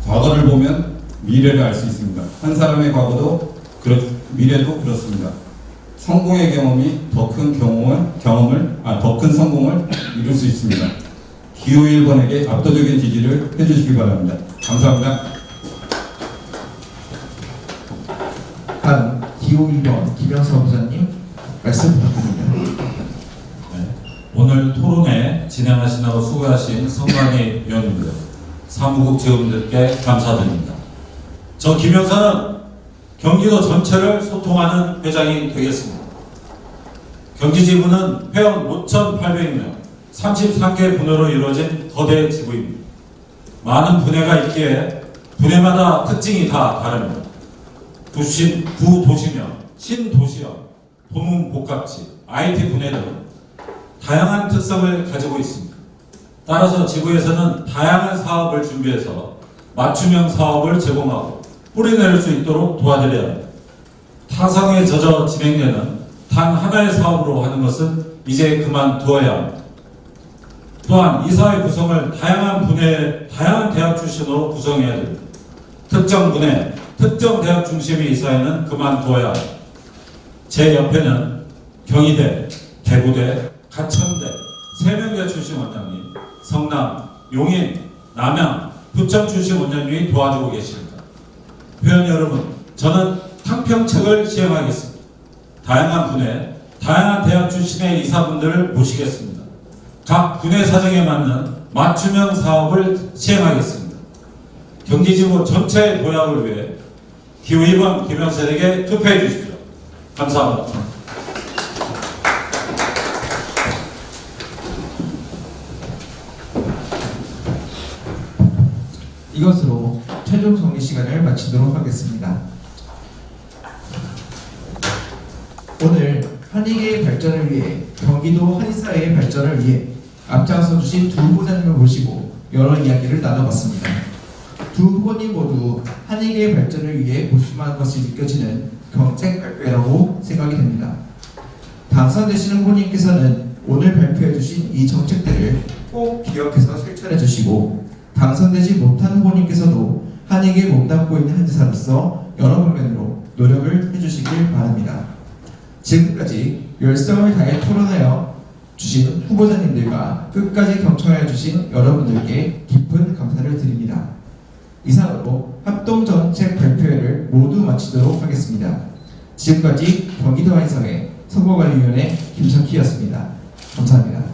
과거를 보면 미래를 알 수 있습니다. 한 사람의 과거도 미래도 그렇습니다. 성공의 경험이 더 큰 더 큰 성공을 이룰 수 있습니다. 기호 1번에게 압도적인 지지를 해주시기 바랍니다. 감사합니다. 다음 기호 2번 김영석 부사님 말씀 부탁드립니다. 오늘 토론회 진행하시느라고 수고하신 성관희 위원님들, 사무국 직원들께 감사드립니다. 저 김영사는 경기도 전체를 소통하는 회장이 되겠습니다. 경기지부는 회원 5,800명, 33개 분으로 이루어진 거대 지부입니다. 많은 분해가 있기에 분해마다 특징이 다 다릅니다. 구도시명, 신도시형, 도문복합지, IT 분해 등 다양한 특성을 가지고 있습니다. 따라서 지부에서는 다양한 사업을 준비해서 맞춤형 사업을 제공하고 뿌리내릴 수 있도록 도와드려야 합니다. 타성에 젖어 진행되는 단 하나의 사업으로 하는 것은 이제 그만두어야 합니다. 또한 이사회 구성을 다양한 분야의 다양한 대학 출신으로 구성해야 됩니다. 특정 분야, 특정 대학 중심의 이사회는 그만둬야 합니다. 제 옆에는 경희대, 대구대, 가천대, 세명대 출신 원장님, 성남, 용인, 남양, 부천 출신 원장님이 도와주고 계십니다. 회원 여러분, 저는 탕평책을 시행하겠습니다. 다양한 분야, 다양한 대학 출신의 이사분들을 모시겠습니다. 각 분야 사정에 맞는 맞춤형 사업을 시행하겠습니다. 경기지구 전체의 도약을 위해 기호 1번 김영선에게 투표해 주십시오. 감사합니다. 이것으로 최종 정리 시간을 마치도록 하겠습니다. 오늘 한의계의 발전을 위해 경기도 한의사회의 발전을 위해 앞장서 주신 두 후보자님을 모시고 여러 이야기를 나눠봤습니다. 두 후보님 모두 한의계의 발전을 위해 고심한 것이 느껴지는 경책 발표라고 생각이 됩니다. 당선되시는 후보님께서는 오늘 발표해 주신 이 정책들을 꼭 기억해서 실천해 주시고, 당선되지 못한 후보님께서도 한의계에 몸담고 있는 한의사로서 여러 방면으로 노력을 해주시길 바랍니다. 지금까지 열성을 다해 토론하여 주신 후보자님들과 끝까지 경청하여 주신 여러분들께 깊은 감사를 드립니다. 이상으로 합동정책 발표회를 모두 마치도록 하겠습니다. 지금까지 경기도 한의사회 선거관리위원회 김석희였습니다. 감사합니다.